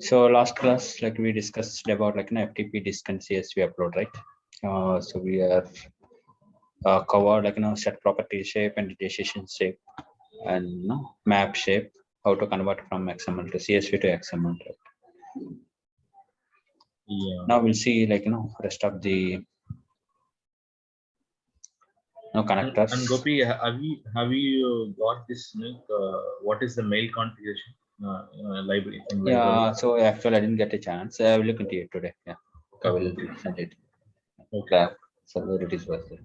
So last class, like we discussed about like an FTP disk and CSV upload, right? So we are covered like set property shape and decision shape and map shape, how to convert from XML to CSV to XML. Right? Yeah. Now we'll see like rest of the connectors. And Gopi, have you got this link? What is the mail configuration library? Yeah, so actually I didn't get a chance. I will look into it today. Yeah, I will send it. Okay. So where it is worth it.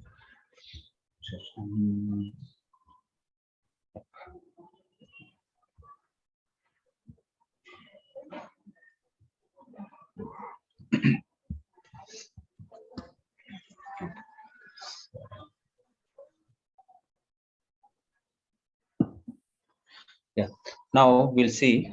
Yeah, now we'll see.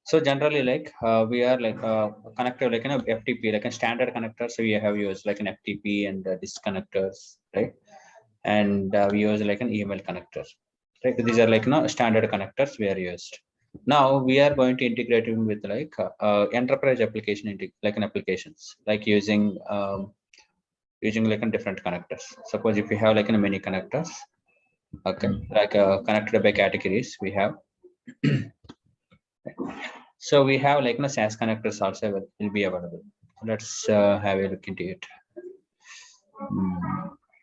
So generally, like we are like connector like FTP, like a standard connector. So we have used like an FTP and disk connectors, right? And we use like an email connector. Right? These are like standard connectors we are used. Now we are going to integrate them with like enterprise application like an applications, like using like a different connectors. Suppose if we have like many connectors, okay, like connected by categories we have. So we have like SAS connectors also will be available. Let's have a look into it.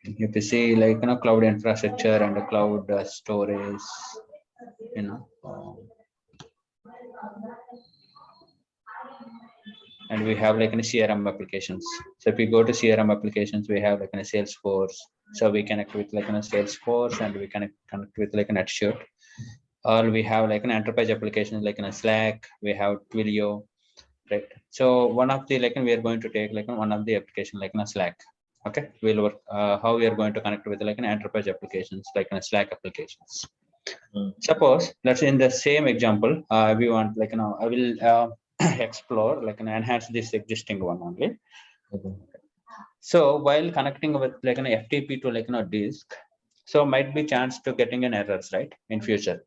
If you see like cloud infrastructure and the cloud storage, and we have like CRM applications. So if we go to CRM applications, we have like Salesforce. So we connect with like Salesforce, and we connect with like an Netshoot. Or we have like an enterprise application like Slack. We have Twilio, right? So one of the like we are going to take like one of the application like Slack. Okay, we'll work how we are going to connect with like an enterprise applications like Slack applications. Suppose let's in the same example, we want like I will explore like enhance this existing one only. So while connecting with like an FTP to like disk, so might be chance to getting an errors, right, in future.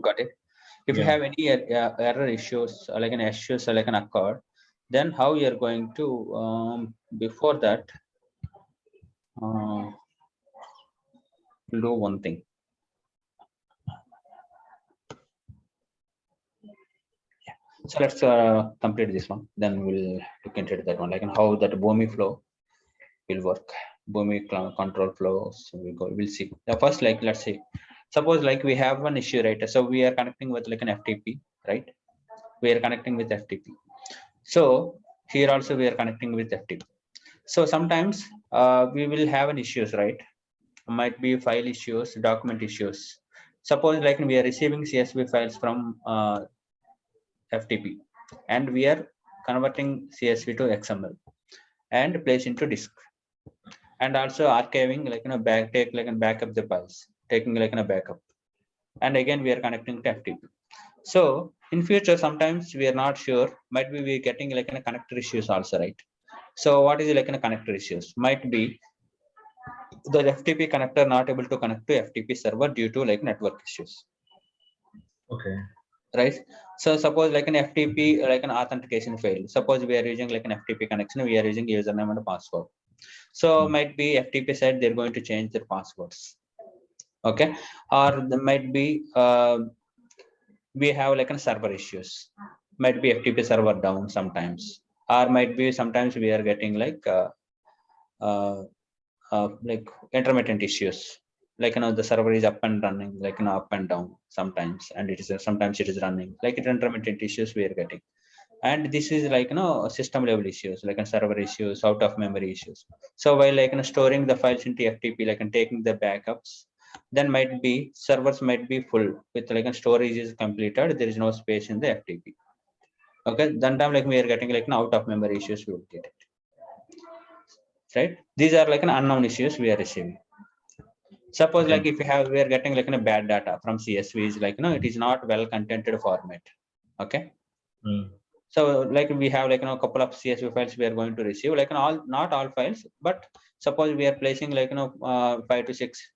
Got it. If you have any error issues like an issues like an occurred, then how you are going to before that do one thing. So let's complete this one, then we'll look into that one, like how that Boomi flow will work. Boomi control flow. So we'll see. The first, like let's see, suppose like we have one issue, right? So we are connecting with like an FTP, right? We are connecting with FTP. So here also we are connecting with FTP. So sometimes we will have an issues, right? Might be file issues, document issues. Suppose like we are receiving CSV files from FTP, and we are converting CSV to XML and place into disk, and also archiving like take like a backup the files, taking like a backup, and again we are connecting to FTP. So in future sometimes we are not sure, might be we getting like a connector issues also, right? So what is like a connector issues? Might be the FTP connector not able to connect to FTP server due to like network issues. Okay. Right. So suppose like an FTP like an authentication failed. Suppose we are using like an FTP connection, we are using username and password. So might be FTP said they're going to change their passwords. Okay. Or there might be we have like a server issues. Might be FTP server down sometimes, or might be sometimes we are getting like intermittent issues, like the server is up and running like up and down sometimes, and it is sometimes it is running like intermittent issues we are getting. And this is like system level issues, like server issues, out of memory issues. So while like storing the files into FTP, like taking the backups, then might be servers might be full with like storage is completed, there is no space in the FTP. Okay, then time like we are getting like out of memory issues we will get it, right? These are like an unknown issues we are receiving. Suppose like if we are getting like a bad data from CSVs, like it is not well contented format. Okay. So like we have like a couple of CSV files we are going to receive, like not all files, but suppose we are placing like 5 to 6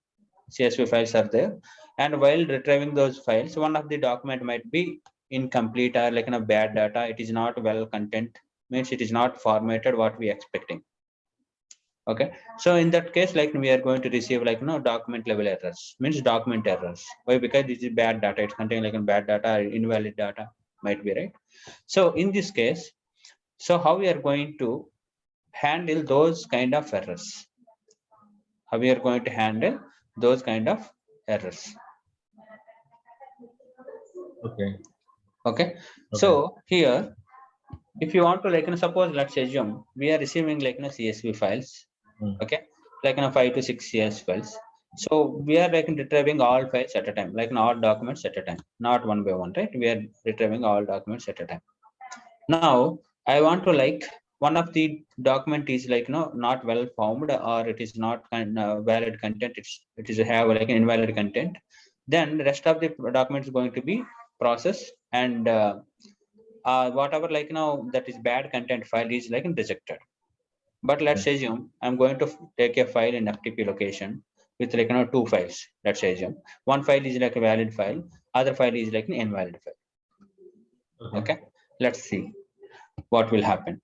CSV files are there, and while retrieving those files, one of the document might be incomplete or like bad data. It is not well content, means it is not formatted what we expecting. Okay, so in that case, like we are going to receive like document level errors, means document errors. Why? Because this is bad data. It's containing like bad data or invalid data might be, right? So in this case, so how we are going to handle those kind of errors? How we are going to handle those kind of errors? Okay. Okay. So here, if you want to like suppose let's assume we are receiving like CSV files. Okay, like 5 to 6 CSV files. So we are like retrieving all files at a time, like all documents at a time, not one by one, right? We are retrieving all documents at a time. Now I want to like one of the document is like not well formed, or it is not valid content. It is have like an invalid content. Then the rest of the document is going to be processed, and whatever like that is bad content file is like rejected. But let's assume I'm going to take a file in FTP location with like 2 files. Let's assume one file is like a valid file, other file is like an invalid file. Okay, let's see what will happen.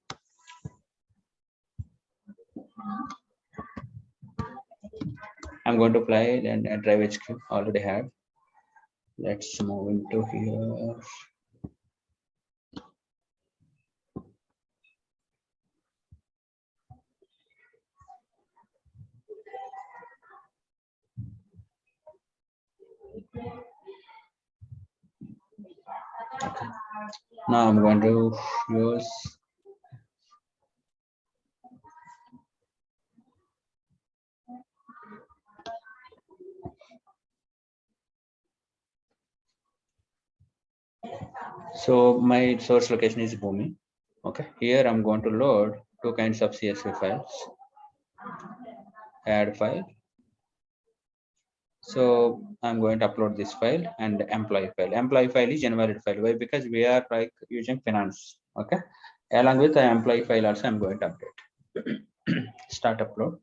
I'm going to play and drive HQ already have. Let's move into here. Okay. Now I'm going to use so my source location is Boomi. Okay, here I'm going to load 2 kinds of CSV files. Add file. So I'm going to upload this file and employee file. Employee file is invalid file. Why? Because we are like using finance. Okay, along with the employee file also I'm going to update. Start upload.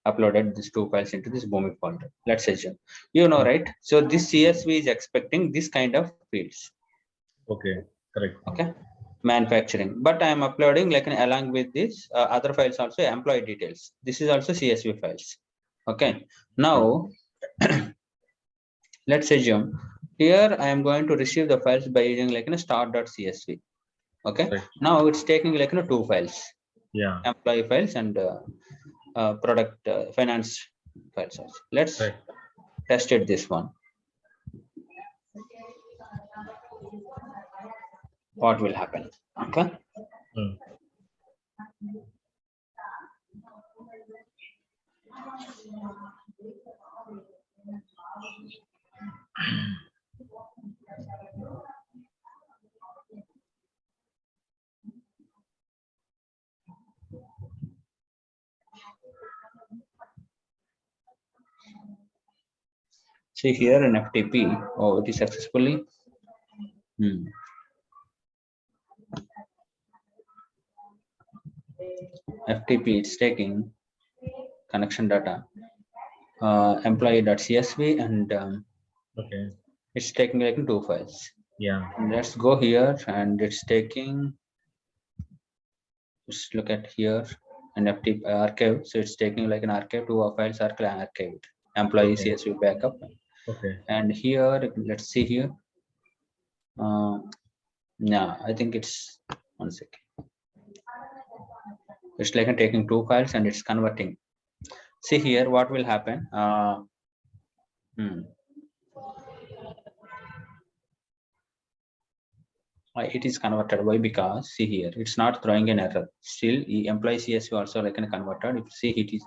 Uploaded these 2 files into this Boomi folder. Let's assume right. So this CSV is expecting this kind of fields. Okay, correct. Okay, manufacturing, but I am uploading like along with this other files also employee details. This is also CSV files. Okay, now let's assume here I am going to receive the files by using like start.csv. Okay, right. Now it's taking like 2 files. Yeah, employee files and product finance files also. Let's test it this one. What will happen? Okay. See here in FTP. Oh, it is successfully. FTP, it's taking connection data, employee.csv, and okay, it's taking like 2 files. Yeah. Let's go here, and it's taking. Let's look at here an FTP archive. So it's taking like an archive. 2 files are archived. Employee CSV backup. Okay. And here, let's see here. Yeah, I think it's 1 second. It's like taking 2 files and it's converting. See here, what will happen? It is converted. Why? Because see here, it's not throwing an error. Still, employee CSV also like converted. If see it is,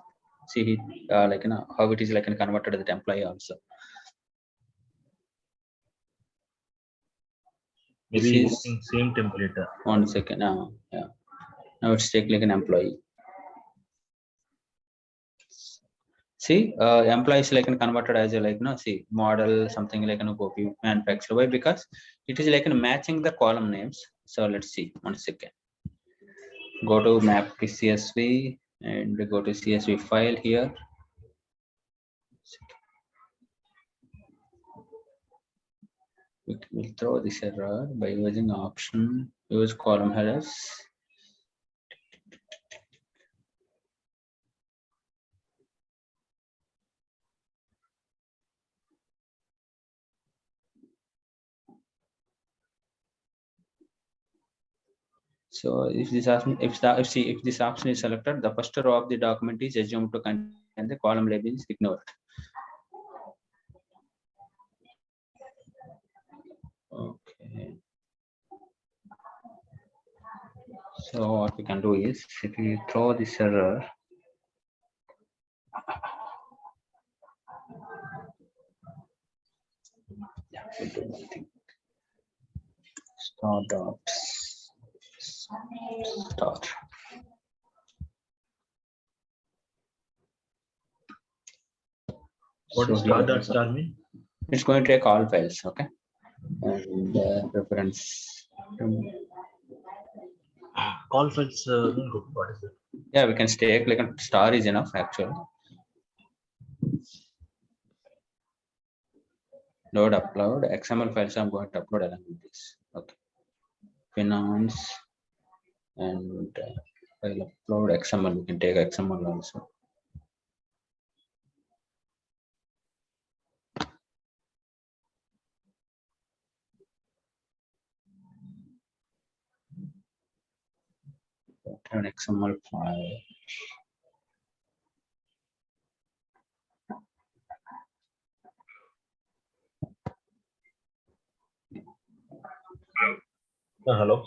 see it like how it is like converted that employee also. Maybe using same template. 1 second. Now, yeah. Now it's taking like an employee. See, employees like converted as a like see model something like copy manufacturer. Why? Because it is like matching the column names. So let's see. 1 second. Go to map to CSV and go to CSV file here. we'll throw this error by using option use column headers. So if this option, if this option is selected, the first row of the document is assumed to contain the column label is ignored. Okay. So what we can do is, if we throw this error, yeah, we'll do one thing. Star dots start. What does star mean? It's going to take all files, okay? And reference. Call files. What is it? Yeah, we can take like a star is enough actually. Load upload XML files. I'm going to upload along with this. Okay. Finance and I'll upload XML. We can take XML also. An XML file. Hello.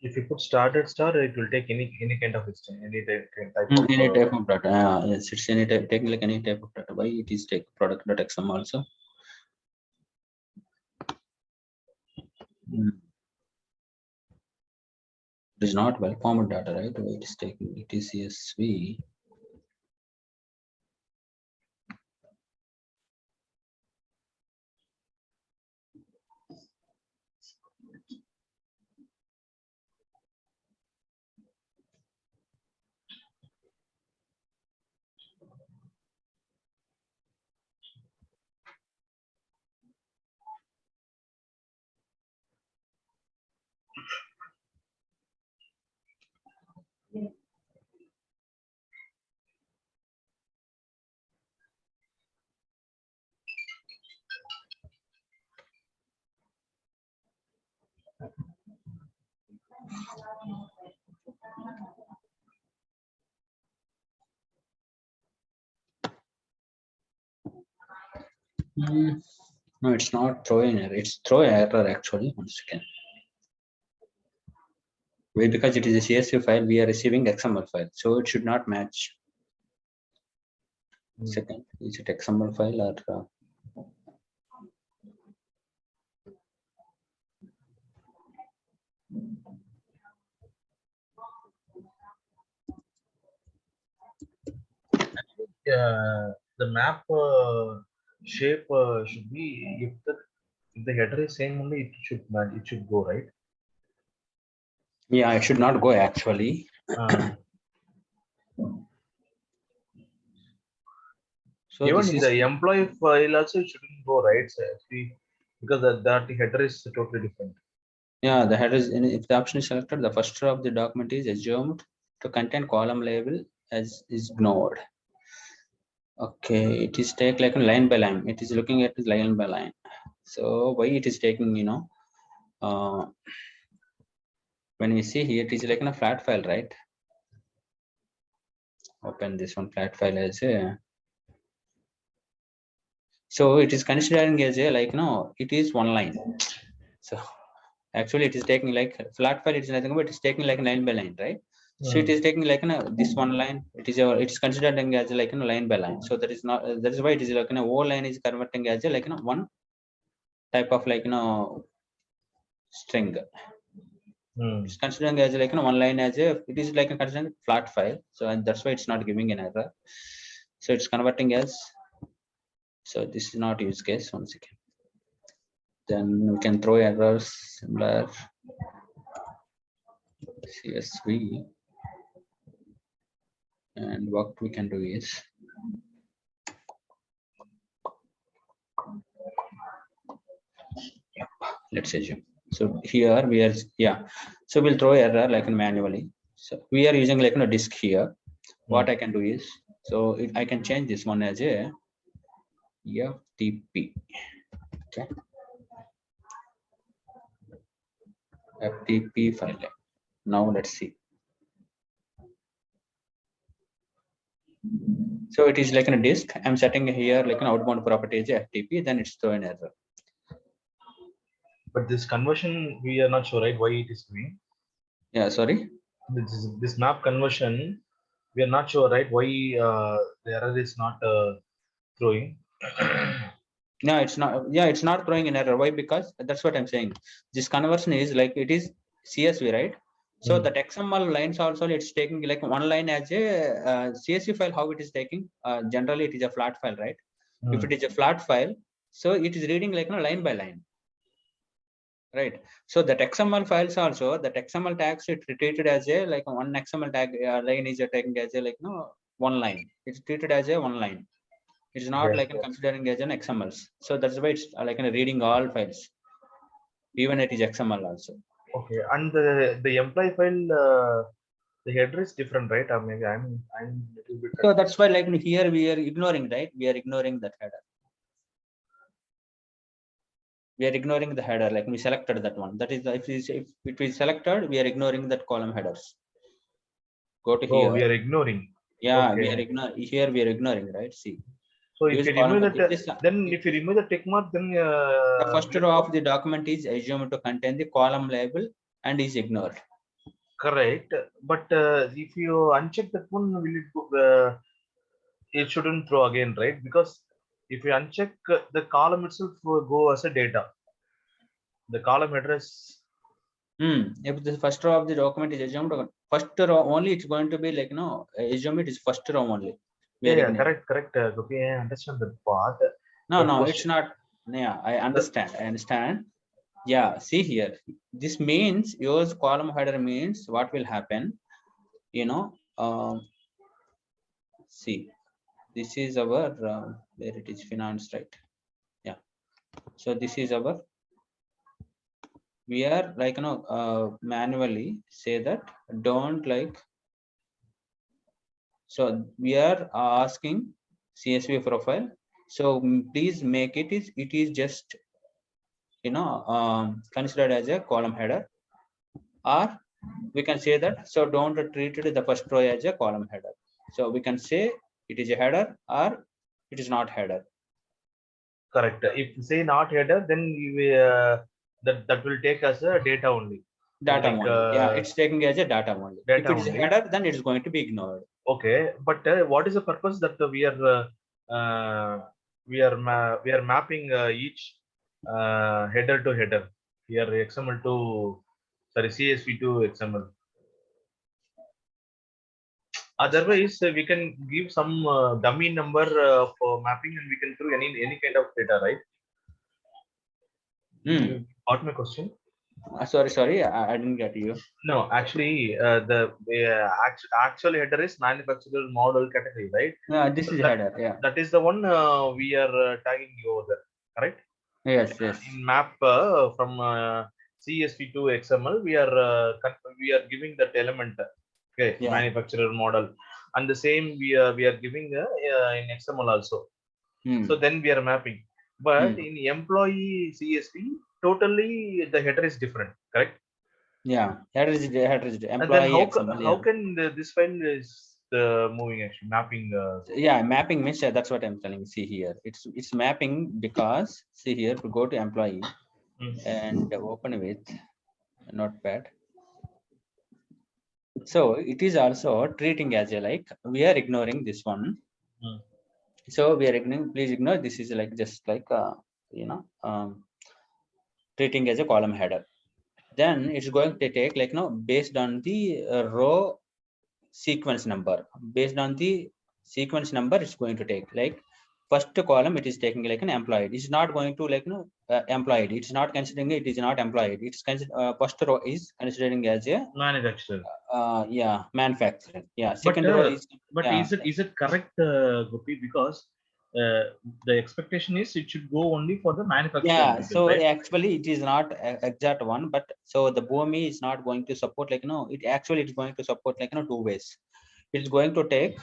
If you put star, it will take any kind of string, any type of Any type of data. Yes, it's any type, taking like any type of data. Why it is take product.xml also? It is not well formed data, right? Why it is taking it is CSV. No, it's not throwing error. It's throw error actually. One second. Wait, because it is a CSV file, we are receiving XML file, so it should not match. Second, is it XML file or? The map shape should be if the header is same only, it should go, right? Yeah, it should not go actually. So even this in is the employee file also it shouldn't go, right? So because that header is totally different. yeah, the header is if the option is selected, the first row of the document is assumed to contain column label as is ignored. Okay, it is take like a line by line. It is looking at line by line. So why it is taking, when we see here, it is like in a flat file, right? Open this one flat file as a. So it is considering as a like it is one line. So actually it is taking like flat file. It is nothing but it's taking like line by line, right? So it is taking like this one line. It is considering as like line by line. So that is not that is why it is like whole line is converting as a like one type of like string. It's considering as like one line as a it is like a considering flat file. So and that's why it's not giving an error. So it's converting as. So this is not use case. One second. Then we can throw errors similar CSV. And what we can do is let's assume. So here we are, so we'll throw error like manually. So we are using like disk here. What I can do is, so I can change this one as a FTP. Okay. FTP file. Now let's see. So it is like a disk. I'm setting here like an outbound property as FTP, then it's throwing error. But this conversion, we are not sure, right? Why it is doing? Yeah, sorry. This map conversion, we are not sure, right? Why the error is not throwing. No, it's not. Yeah, it's not throwing an error. Why? Because that's what I'm saying. This conversion is like it is CSV, right? So that XML lines also it's taking like one line as a CSV file. How it is taking? Generally, it is a flat file, right? If it is a flat file, so it is reading like line by line, right? So that XML files also that XML tags it treated as a like one XML tag line is taking as a like one line. It's treated as a one line. It's not like considering as an XMLs. So that's why it's like reading all files, even it is XML also. Okay, and the employee file, the header is different, right? Maybe I'm little bit. So that's why like here we are ignoring, right? We are ignoring that header. We are ignoring the header. Like we selected that one. That is the, if it is selected, we are ignoring that column headers. Go to here. We are ignoring. Yeah, we are ignoring here. We are ignoring, right? See. So if you remove that, then if you remove the tick mark, then the first row of the document is assumed to contain the column label and is ignored. Correct, but if you uncheck that one, will it shouldn't throw again, right? Because if you uncheck the column itself will go as a data. The column address. If the first row of the document is assumed, first row only, it's going to be like assume it is first row only. Yeah, correct. Okay, I understand that part. No, it's not. Yeah, I understand. Yeah, see here. This means use column header means what will happen. See, this is our where it is finance, right? Yeah. So this is our. We are like manually say that don't like. So we are asking CSV profile. So please make it is just considered as a column header, or we can say that so don't treat it the first row as a column header. So we can say it is a header or it is not header. Correct. If you say not header, then you, that will take as a data only. Data only. Yeah, it's taking as a data only. If it is a header, then it is going to be ignored. Okay, but what is the purpose that we are mapping each header to header here XML to CSV to XML? Otherwise, we can give some dummy number for mapping, and we can throw any kind of data, right? You got my question? Sorry, I didn't get you. No, actually, the actual header is manufacturer model category, right? This is header. Yeah, that is the one we are tagging you over there, correct? Yes. In map from CSV to XML, we are giving that element. Okay, yeah. Manufacturer model, and the same we are giving in XML also. So then we are mapping, but in employee CSV, totally the header is different, correct? Yeah, header is And then employee XML. how Yeah, can this file is moving actually mapping? yeah, mapping means that's what I'm telling. See here, it's mapping because see here to go to employee and open with notepad. So it is also treating as a like we are ignoring this one. So we are ignoring. Please ignore. This is like just like you know treating as a column header. Then it's going to take like based on the row sequence number. Based on the sequence number, it's going to take like first column. It is taking like an employee. It's not going to like employee. It's not considering it is not employed. It's first row is considering as a Manufacturer. yeah manufacturing. Yeah, But second row is but yeah. is it correct, Gopi? Because uh, the expectation is it should go only for the manufacturer Yeah, details, so right? actually it is not exact one, but so the Boomi is not going to support like it actually it's going to support like two ways. It's going to take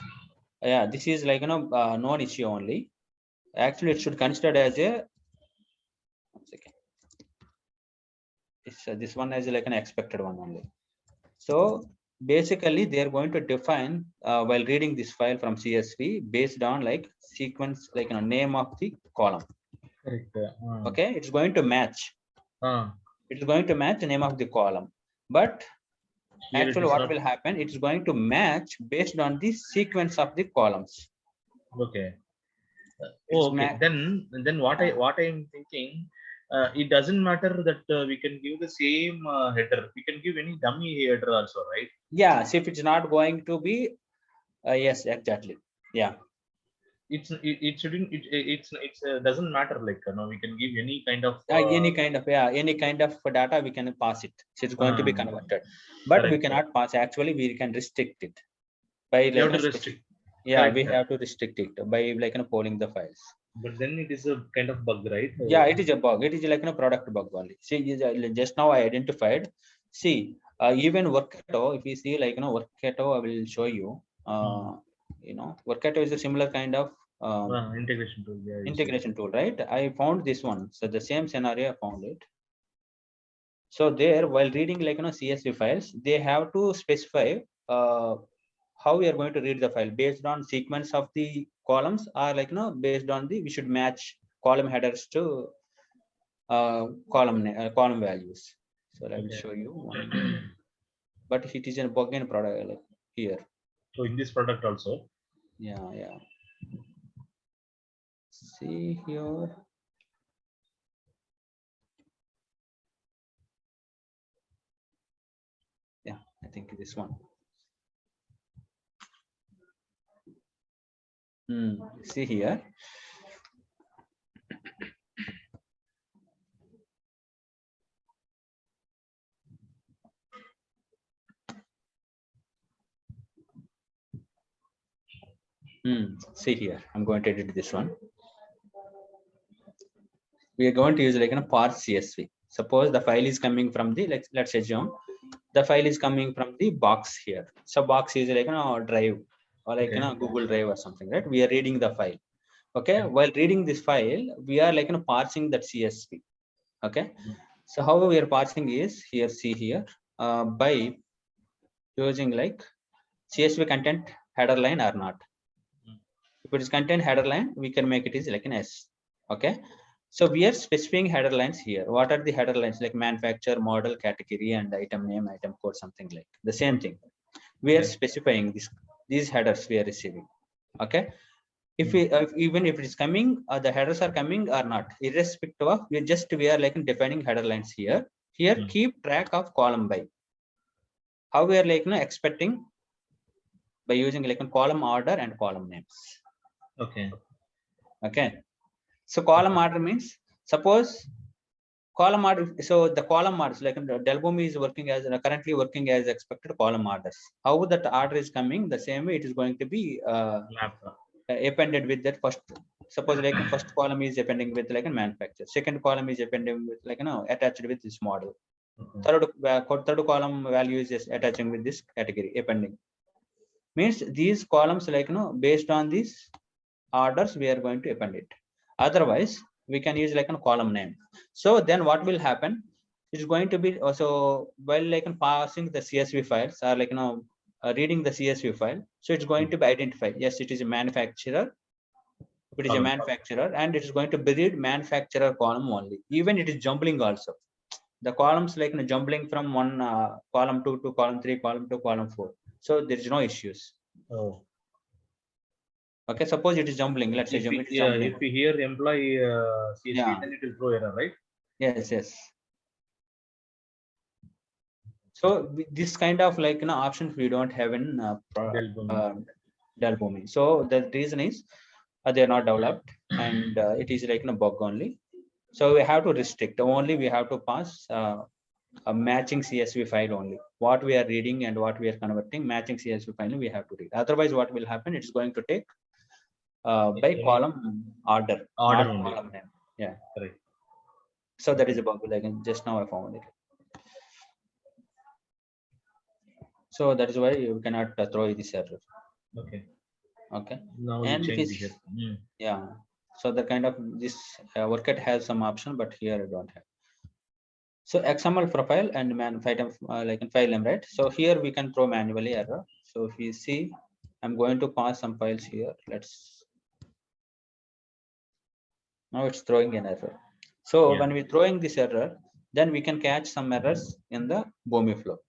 yeah, this is like non issue only. Actually, it should consider as a one second. It's this one is like an expected one only. So basically, they are going to define while reading this file from CSV based on like sequence like name of the column. Correct. Okay, it's going to match. Uh, It's going to match the name of the column, but Here it actually is what not. will happen? It's going to match based on the sequence of the columns. Okay. It's Okay. Then what I am thinking, it doesn't matter that we can give the same header. We can give any dummy header also, right? yeah. So if it's not going to be yes, exactly. Yeah. It shouldn't it's doesn't matter, like we can give any kind of Any kind of data we can pass it. So it's going to be uh, converted, but we correct. cannot pass. Actually, we can restrict it by You like have to restrict. yeah, we Correct. have to restrict it by like polling the files. But then it is a kind of bug, right? Yeah, it is a bug. It is like a product bug only. See, just now I identified. See, even Workato, if you see like Workato, I will show you. Workato is a similar kind of Integration tool. Yeah, you said. integration tool, right? I found this one. So the same scenario, I found it. So there, while reading like CSV files, they have to specify how we are going to read the file based on sequence of the columns, or like based on the we should match column headers to column values. So I will Okay. show you one. But if it is a bug in product like here. So in this product also. Yeah, yeah. See here. Yeah, I think this one. See here. See here. I'm going to edit this one. We are going to use like parse CSV. Suppose the file is coming from the let's assume the file is coming from the box here. So box is like drive or like Okay. Google Drive or something, right? We are reading the file. Okay, Okay. while reading this file, we are like parsing that CSV. Okay, so how we are parsing is here. See here by using like CSV content header line or not. If it is content header line, we can make it is like an S. Okay, so we are specifying header lines here. What are the header lines? Like manufacturer, model, category, and item name, item code, something like the same thing. We are Okay. specifying these headers we are receiving. Okay, if we even if it is coming, the headers are coming or not, irrespective of we are like defining header lines here. Here, keep track of column by. How we are like expecting by using like a column order and column names. Okay. Okay. So column order means suppose column order. So the column orders like Delbumi is working as currently working as expected column orders. How that order is coming, the same way it is going to be appended with that first. Suppose like first column is appending with like a manufacturer. Second column is appending with like attached with this model. Third column value is just attaching with this category appending. Means these columns like based on these orders we are going to append it. Otherwise we can use like a column name. So then what will happen? it's going to be also while like passing the CSV files or like reading the CSV file. So it's going to be identified. Yes, it is a manufacturer. It is a manufacturer, and it is going to be read manufacturer column only. Even it is jumbling also. The columns like jumbling from one column 2 to column 3, column 2, column 4. So there is no issues. Oh. Okay, suppose it is jumbling. Let's say it is jumbling. If we hear employee CSV, Yeah. then it will throw error, right? Yes, yes. So this kind of like options we don't have in Dell Boomi. So the reason is they are not developed, and it is like bug only. So we have to restrict. Only we have to pass a matching CSV file only. What we are reading and what we are converting, matching CSV file we have to read. Otherwise, what will happen? It's going to take by column order, not only. column name. Yeah. Correct. So that is a bug. Like just now I found it. So that is why you cannot throw this error. Okay. Okay. Now And you change it. Yeah. So the kind of this WorkIt has some option, but here I don't have. So XML profile and like in file name, right? So here we can throw manually error. So if you see, I'm going to pass some files here. Now it's throwing an error. So when we're throwing this error, then we can catch some errors in the Boomi flow.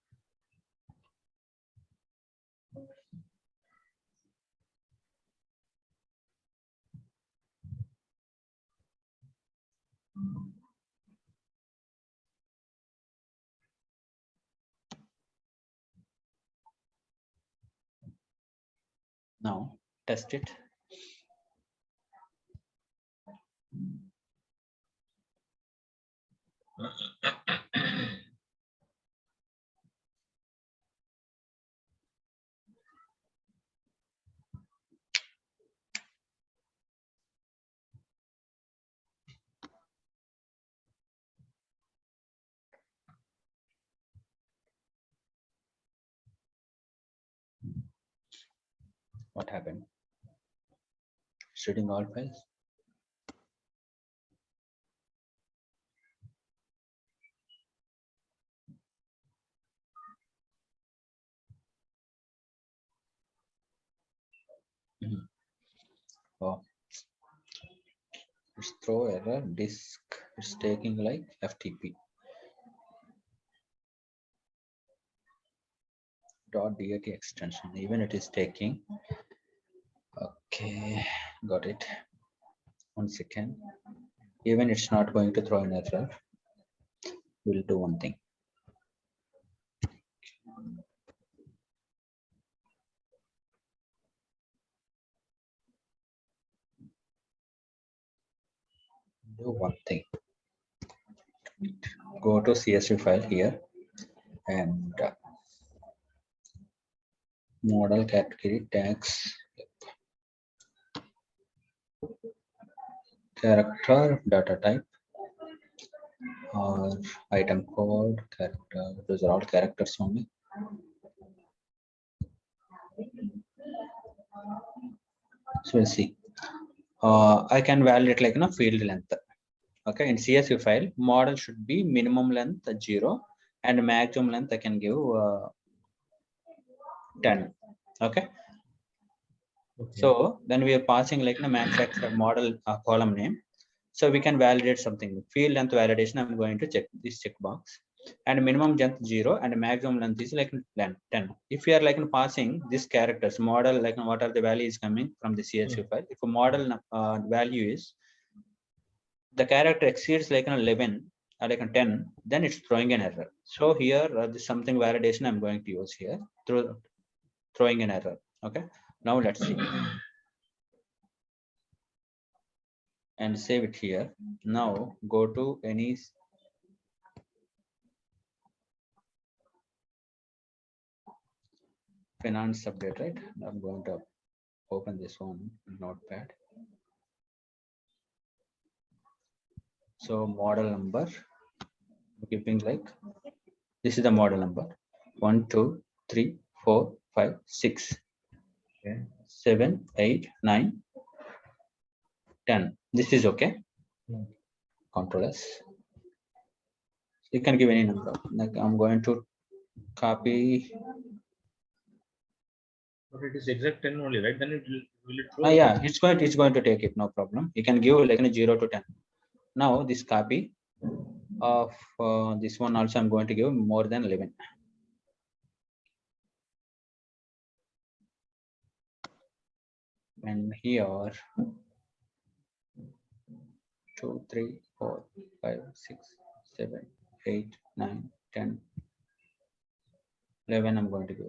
Now test it. What happened? It's reading all files. Oh, it's throw error disk. It's taking like FTP. .dat extension. Even it is taking. Okay, got it. 1 second. Even it's not going to throw an error. We'll do one thing. Do one thing. Go to CSV file here and model category tags, character, data type, or item code, character. Those are all characters only. So we'll see. I can validate like field length. Okay, in CSV file, model should be minimum length 0 and maximum length I can give 10. Okay. So then we are passing like the manufacturer model column name. So we can validate something. Field length validation, I'm going to check this checkbox. And minimum length 0 and maximum length is like 10. If you are like passing these characters, model like what are the values coming from the CSV file. If a model value is the character exceeds like an 11 or like a 10, then it's throwing an error. So here this something validation I'm going to use here through throwing an error. Okay, now let's see and save it here. Now go to any finance update, right? I'm going to open this one notepad. So model number, keeping like this is the model number 1 2 3 4 5 6 7 8 9 10. This is okay. Control S. You can give any number. Like I'm going to copy. But it is exact 10 only, right? Then it will it throw? Yeah, it's going to take it, no problem. You can give like 0 to 10. Now this copy of this one also I'm going to give more than 11. And here 2, 3, 4, 5, 6, 7, 8, 9, 10, 11 I'm going to give.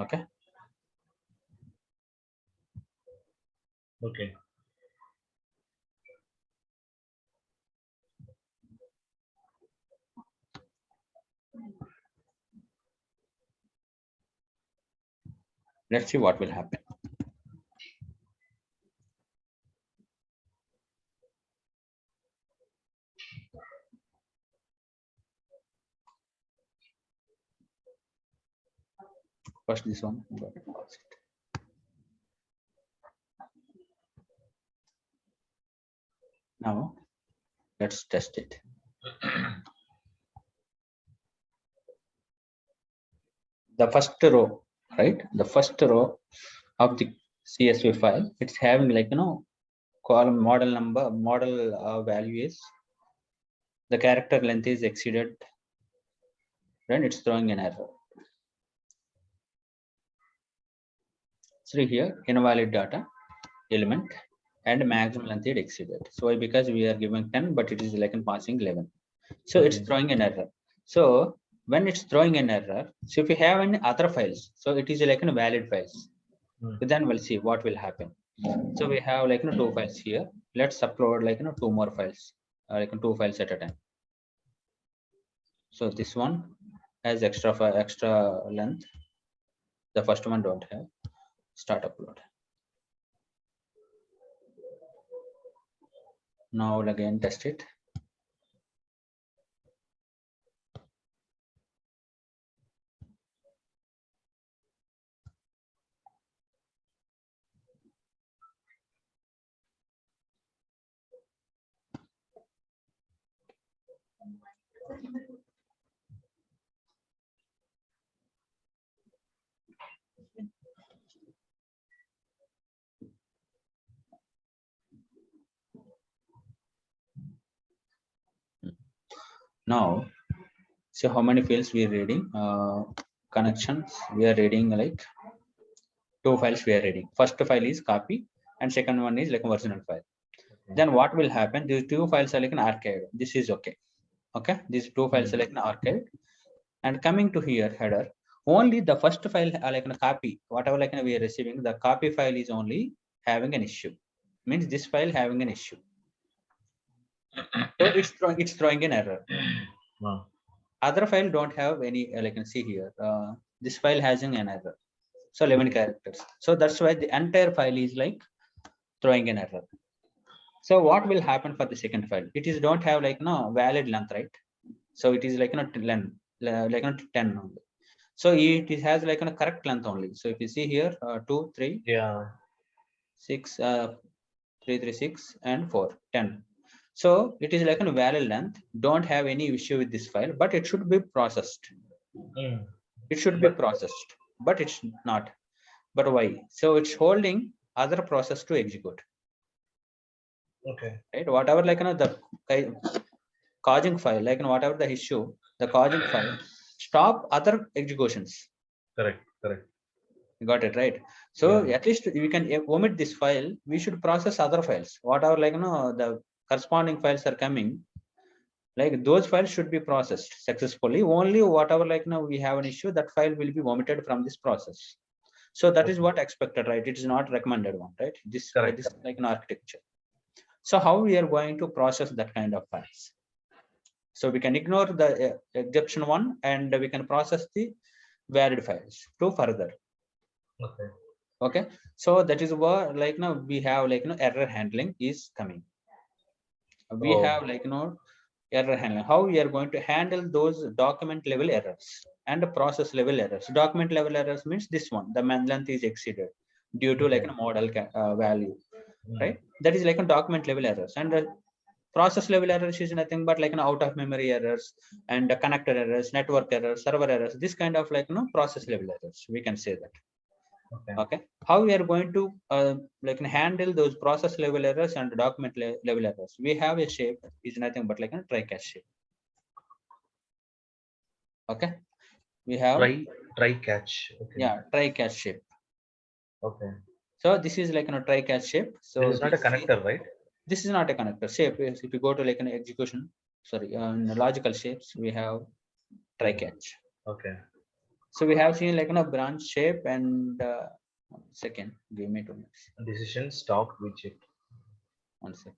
Okay. Okay. Let's see what will happen. First this one. Now let's test it. The first row, right? The first row of the CSV file, it's having like column model number, model value is the character length is exceeded, then it's throwing an error. So here invalid data element and maximum length is exceeded. So because we are giving 10, but it is like passing 11. So it's throwing an error. So when it's throwing an error, so if you have any other files, so it is like valid files. Then we'll see what will happen. So we have like 2 files here. Let's upload like 2 more files, like 2 files at a time. So this one has extra length. The first one don't have. Start upload. Now again test it. Now, so how many fields we are reading? Connections, we are reading like 2 files we are reading. First file is copy and second one is like original file. Then what will happen? These 2 files are like an archive. This is okay. Okay, these 2 files are like an archive. And coming to here header, only the first file are like a copy. Whatever like we are receiving, the copy file is only having an issue. Means this file having an issue. So it's throwing an error. Wow. Other file don't have any, like you can see here, this file has an error. So 11 characters. So that's why the entire file is like throwing an error. So what will happen for the second file? It is don't have like valid length, right? So it is like length, like 10 only. So it has like a correct length only. So if you see here, 2, 3, 6, 3, 3, 6, and 4, 10. So it is like a valid length. Don't have any issue with this file, but it should be processed. It should be processed, but it's not. But why? So it's holding other process to execute. Okay. Right. Whatever like the causing file, like whatever the issue, the causing file stop other executions. Correct. Correct. You got it right. So at least we can omit this file. We should process other files. Whatever like the corresponding files are coming, like those files should be processed successfully. Only whatever like we have an issue, that file will be omitted from this process. So that is what expected, right? It is not recommended one, right? This by this like an architecture. So how we are going to process that kind of files? So we can ignore the exception one and we can process the valid files to further. Okay. Okay. So that is where like now we have like error handling is coming. We have like error handling. How we are going to handle those document level errors and process level errors. Document level errors means this one, the length is exceeded due to like a model value, right? That is like a document level errors. And Process level errors is nothing but like an out of memory errors and connector errors, network errors, server errors. This kind of like process level errors. We can say that. Okay. How we are going to like handle those process level errors and document level errors? We have a shape is nothing but like a try catch shape. Okay. We have try catch. Okay. Yeah, try catch shape. Okay. So this is like a try catch shape. So this is not a connector, right? This is not a connector shape. If you go to like an execution, sorry, logical shapes, we have try catch. Okay. So we have seen like branch shape and 1 second, give me 2 minutes. Decision stop widget. 1 second.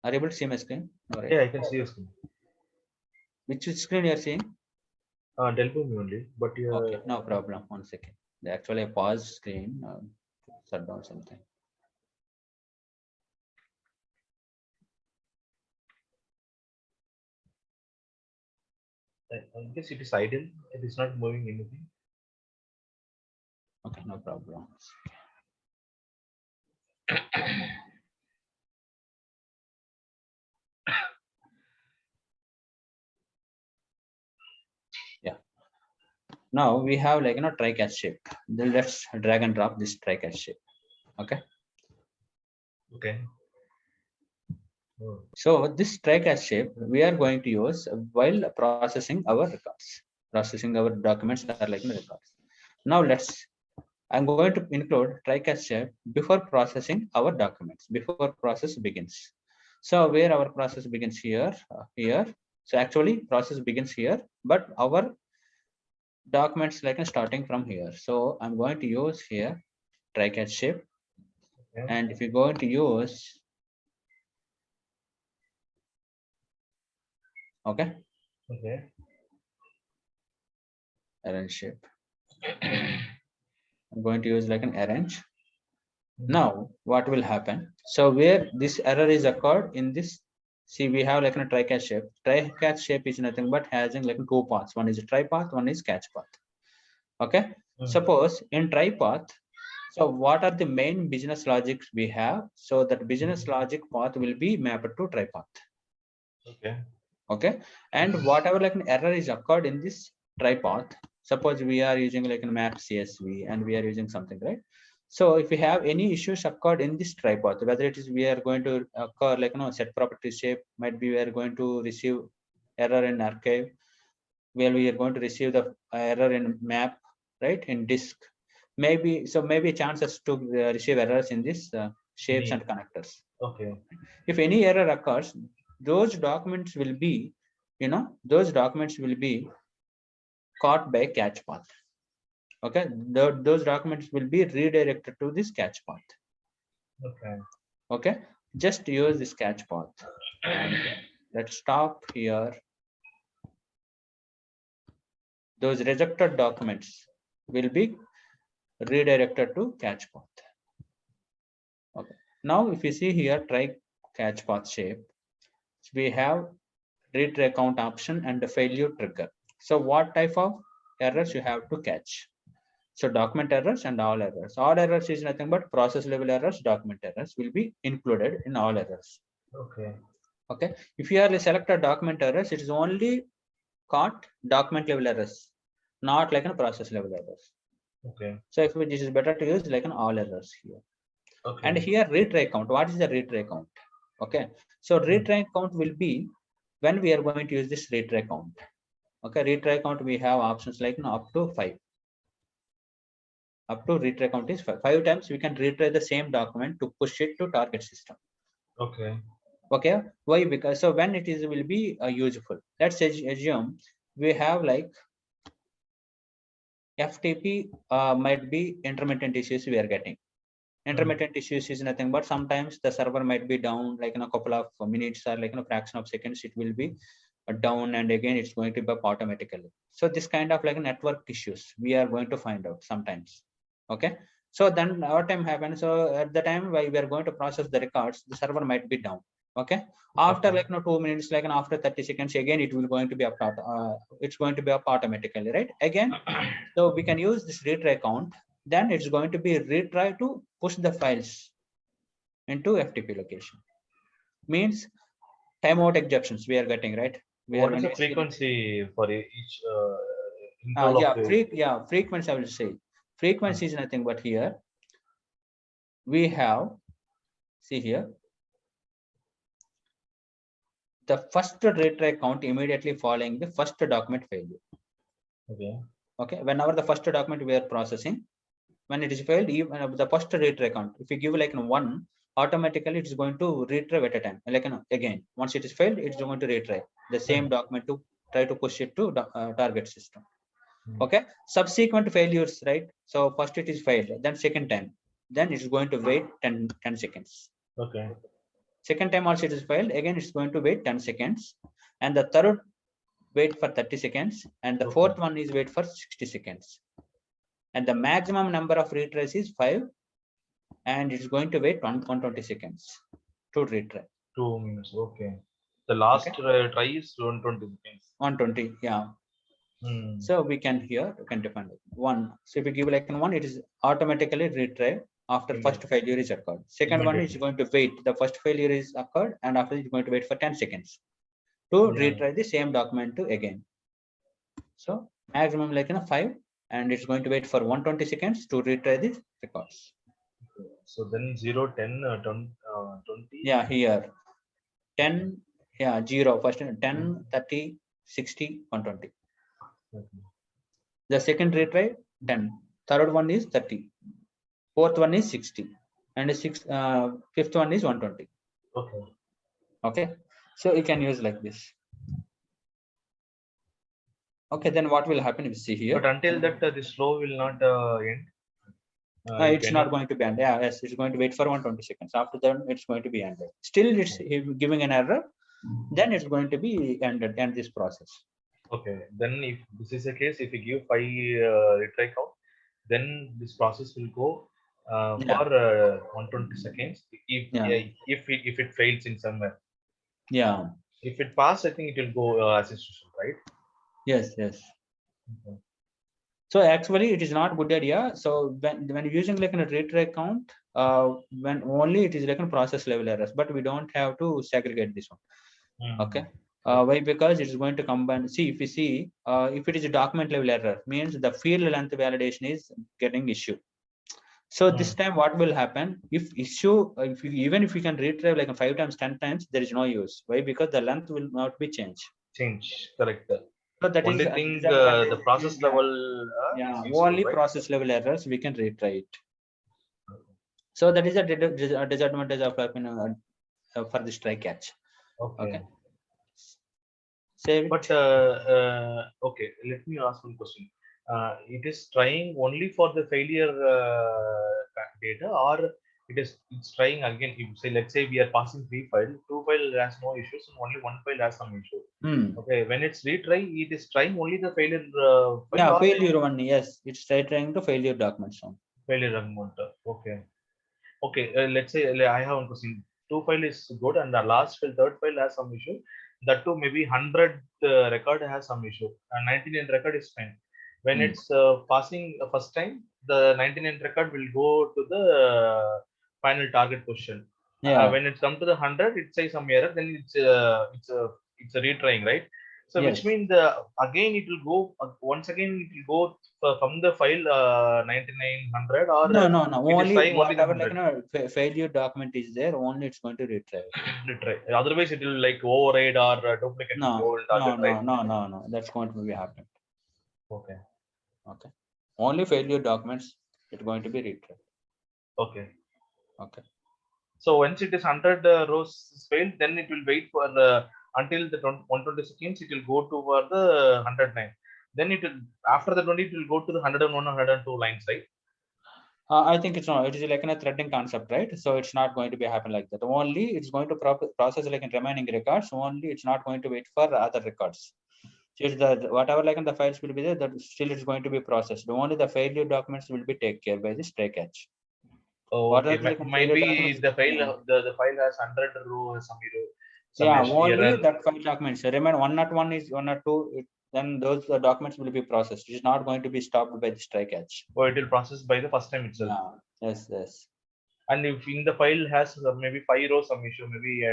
Are you able to see my screen? Right. Yeah, I can see your screen. Which screen you are seeing? Boomi only, but you. Okay, no problem. 1 second. Actually, I pause screen, shut down something. I guess it is idle. It is not moving anything. Okay, no problem. Yeah. Now we have like try catch shape. Then let's drag and drop this try catch shape. Okay. Okay. So this try catch shape we are going to use while processing our records, processing our documents that are like records. Now I'm going to include try catch shape before processing our documents, before process begins. So where our process begins here, here. So actually process begins here, but our documents like starting from here. So I'm going to use here try catch shape. Okay. And if you're going to use, okay, arrange shape. I'm going to use like an arrange. Now what will happen? So where this error is occurred in this, see we have like a try catch shape. Try catch shape is nothing but having like two paths. One is a try path, one is catch path. Okay. Suppose in try path, so what are the main business logics we have? So that business logic path will be mapped to try path. Okay. Okay. And whatever like an error is occurred in this try path, suppose we are using like a map CSV and we are using something, right? So if we have any issues occurred in this try path, whether it is we are going to occur like set property shape, might be we are going to receive error in archive, where we are going to receive the error in map, right, in disk. Maybe so maybe chances to receive errors in this shapes and connectors. Okay. If any error occurs, those documents will be, those documents will be caught by catch path. Okay, those documents will be redirected to this catch path. Okay. Okay, just use this catch path. And let's stop here. Those rejected documents will be redirected to catch path. Okay, now if you see here, try catch path shape, we have retry count option and the failure trigger. So what type of errors you have to catch? So document errors and all errors. All errors is nothing but process level errors, document errors will be included in all errors. Okay. Okay. If you are selected document errors, it is only caught document level errors, not like a process level errors. Okay. So if this is better to use like an all errors here. Okay. And here retry count. What is the retry count? Okay. So retry count will be when we are going to use this retry count. Okay, retry count we have options like up to 5. Up to retry count is 5 times we can retry the same document to push it to target system. Okay. Okay, why? Because so when it is will be useful. Let's assume we have like FTP might be intermittent issues we are getting. Intermittent issues is nothing but sometimes the server might be down like in a couple of minutes or like in a fraction of seconds it will be down, and again it's going to be up automatically. So this kind of like network issues we are going to find out sometimes. Okay, so then what time happens? So at the time while we are going to process the records, the server might be down. Okay. After Okay. like 2 minutes, like and after 30 seconds, again it will going to be up. It's going to be up automatically, right? Again, so we can use this retry count. Then it's going to be retry to push the files into FTP location. Means timeout exceptions we are getting, right? We are What is when the we see frequency for each interval of yeah, the? frequency I will say. Frequency is nothing but here we have, see here, the first retry count immediately following the first document failure. Okay. Okay, whenever the first document we are processing, when it is failed, even the first retry count, if you give like one, automatically it's going to retry at a time. Like again, once it is failed, it's going to retry the same document to try to push it to target system. Okay, subsequent failures, right? So first it is failed, then second time, then it's going to wait 10 seconds. Okay. Second time also it is failed, again it's going to wait 10 seconds, and the third wait for 30 seconds, and the fourth one is wait for 60 seconds. And the maximum number of retries is 5, and it's going to wait 120 seconds to retry. 2 minutes. Okay. The last try is 120 seconds. 120, yeah. So we can here, we can define it. One. So if you give like one, it is automatically retry after first failure is occurred. Second one is going to wait. The first failure is occurred, and after it's going to wait for 10 seconds to retry the same document to again. So maximum like 5, and it's going to wait for 120 seconds to retry the records. So then 0, 10, 20. Yeah, here 10, yeah, 0, first 10, 30, 60, 120. The second retry 10, third one is 30, fourth one is 60, and fifth one is 120. Okay. Okay, so you can use like this. Okay, then what will happen if you see here? But until that, this flow will not end. It's not going to be ended. Yeah, yes, it's going to wait for 120 seconds. After that, it's going to be ended. Still, it's giving an error. Then it's going to be ended, end this process. Okay. Then if this is the case, if you give 5 retry count, then this process will go for 120 seconds. If it fails in somewhere. Yeah. If it passes, I think it will go as usual, right? Yes. Yes. Okay. So actually, it is not good idea. So when using like a retry count, when only it is like a process level errors, but we don't have to segregate this one. Okay. Why? Because it is going to combine. See, if you see, if it is a document level error, means the field length validation is getting issue. So this time, what will happen if issue? Even if you can retrieve like 5 times, 10 times, there is no use. Why? Because the length will not be changed. Correct. So that only is thing the process level. Only right? process level errors we can retry it. So that is a disadvantage of for this try catch. Okay. Save but okay, let me ask one question. It is trying only for the failure data, or it's trying again? If say, let's say we are passing 3 files, 2 files has no issues and only 1 file has some issue. Okay, when it's retry, it is trying only the failure file. Failure one. Yes, it's trying to failure documents. Failure document. Okay. Okay, let's say I have one question. 2 file is good, and the last file, third file has some issue. That too, maybe 100 record has some issue, and 99 record is fine. When it's passing the first time, the 99 record will go to the final target position. When it's come to the 100, it says some error. Then it's a retrying, right? So which means again it will go once again it will go from the file 9900 or no only whatever like failure document is there, only it's going to retry. Otherwise it will like override or duplicate. No, that's going to be happening. Okay. Only failure documents it's going to be retried. Okay. So once it is 100 rows failed, then it will wait for until the 120 seconds. It will go to for the 109. Then it will, after the 20, it will go to the 101 or 102 lines, right? I think it's not. It is like a threading concept, right? So it's not going to be happen like that. Only it's going to process like in remaining records. Only it's not going to wait for other records. So it's the whatever like in the files will be there, that still it's going to be processed. Only the failure documents will be taken care by this try catch. Okay, Like might failure be documents. the file the file has 100 row some Yeah, only error. that file documents. Remember, 101 is 102. Then those documents will be processed. It is not going to be stopped by this try catch. Or it will process by the first time itself. Yeah. Yes. And if in the file has maybe 5 rows some issue, maybe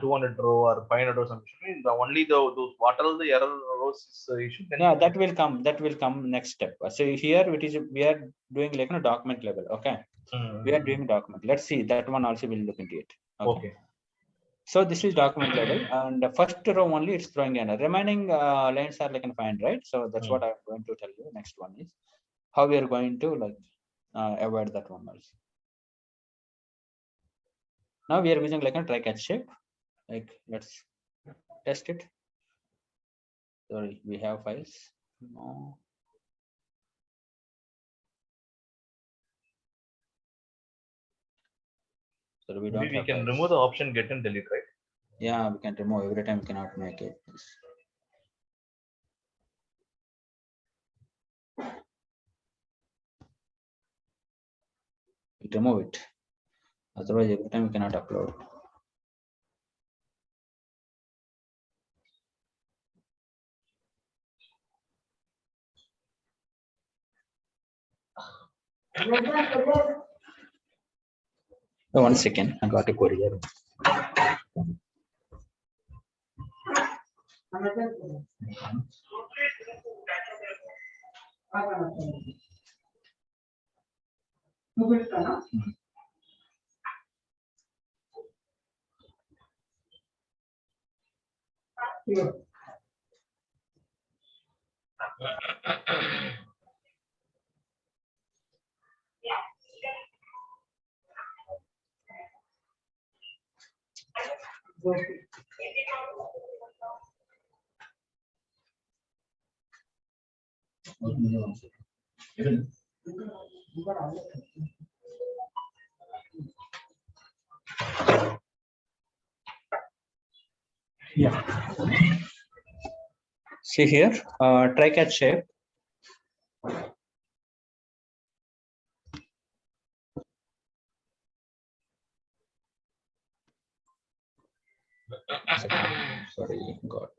200 row or 500 row some issue, only those what are the error rows is issue. Then yeah, that will come. That will come next step. So here we are doing like a document level. Okay. We are doing document. Let's see that one also will look into it. Okay. So this is document level, and the first row only it's throwing in. Remaining lines are like in find, right? So that's what I'm going to tell you. Next one is how we are going to like avoid that one also. Now we are using like a try catch shape. Like let's test it. Sorry, we have files. No. So we don't maybe we have can files. remove the option get and delete, right? Yeah, we can remove every time. We cannot make it. We remove it. Otherwise, every time we cannot upload. So 1 second, I got a courier. Yeah. See here, try catch shape. Sorry, got.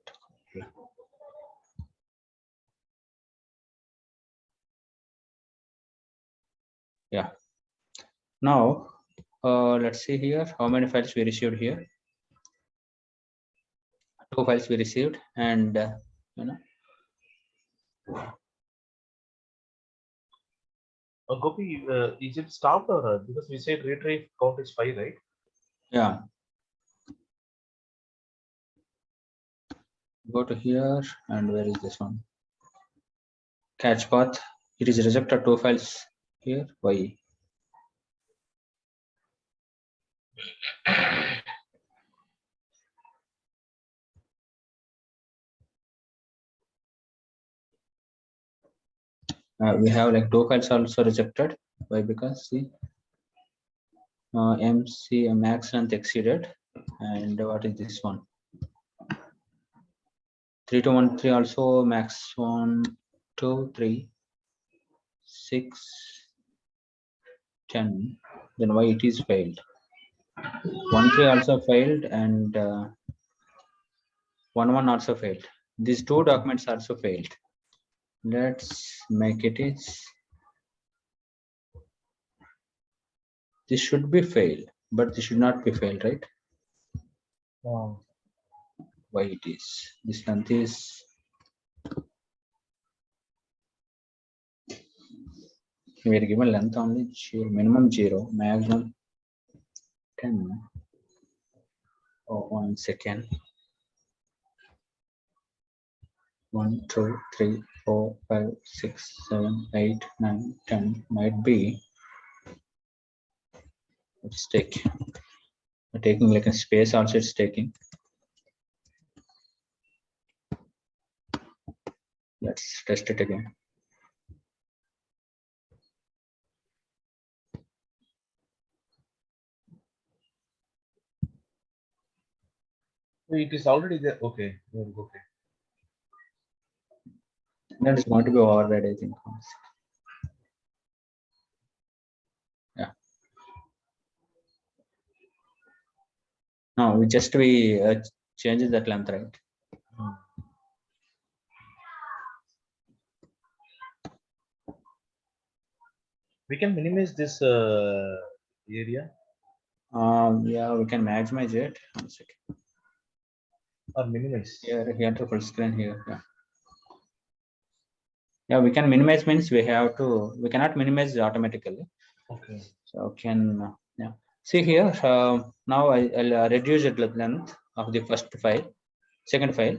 Yeah. Now, let's see here how many files we received here. 2 files we received, and you know. Gopi, is it stopped or because we said retrieve count is 5, right? Yeah. Go to here, and where is this one? Catch path. It is rejected 2 files here. Why? We have like 2 files also rejected. Why? Because see, MC max length exceeded, and what is this one? 3213 also max 1, 2, 3, 6, 10. Then why it is failed? 1 3 also failed, and 1 1 also failed. These 2 documents also failed. Let's make it is. This should be failed, but this should not be failed, right? Wow. Why it is? This length is. We are given length only minimum 0, maximum 10. Oh, 1 second. 1 2 3 4 5 6 7 8 9 10 might be. It's taking like a space also. It's taking. Let's test it again. It is already there. Okay. Okay. That is going to be override, I think. Yeah. No, we changes that length, right? We can minimize this area. Yeah, we can maximize it. 1 second. Or minimize. Here, enter full screen here. Yeah. Yeah, we can minimize means we cannot minimize automatically. Okay. So yeah. See here, now I'll reduce the length of the first file, second file,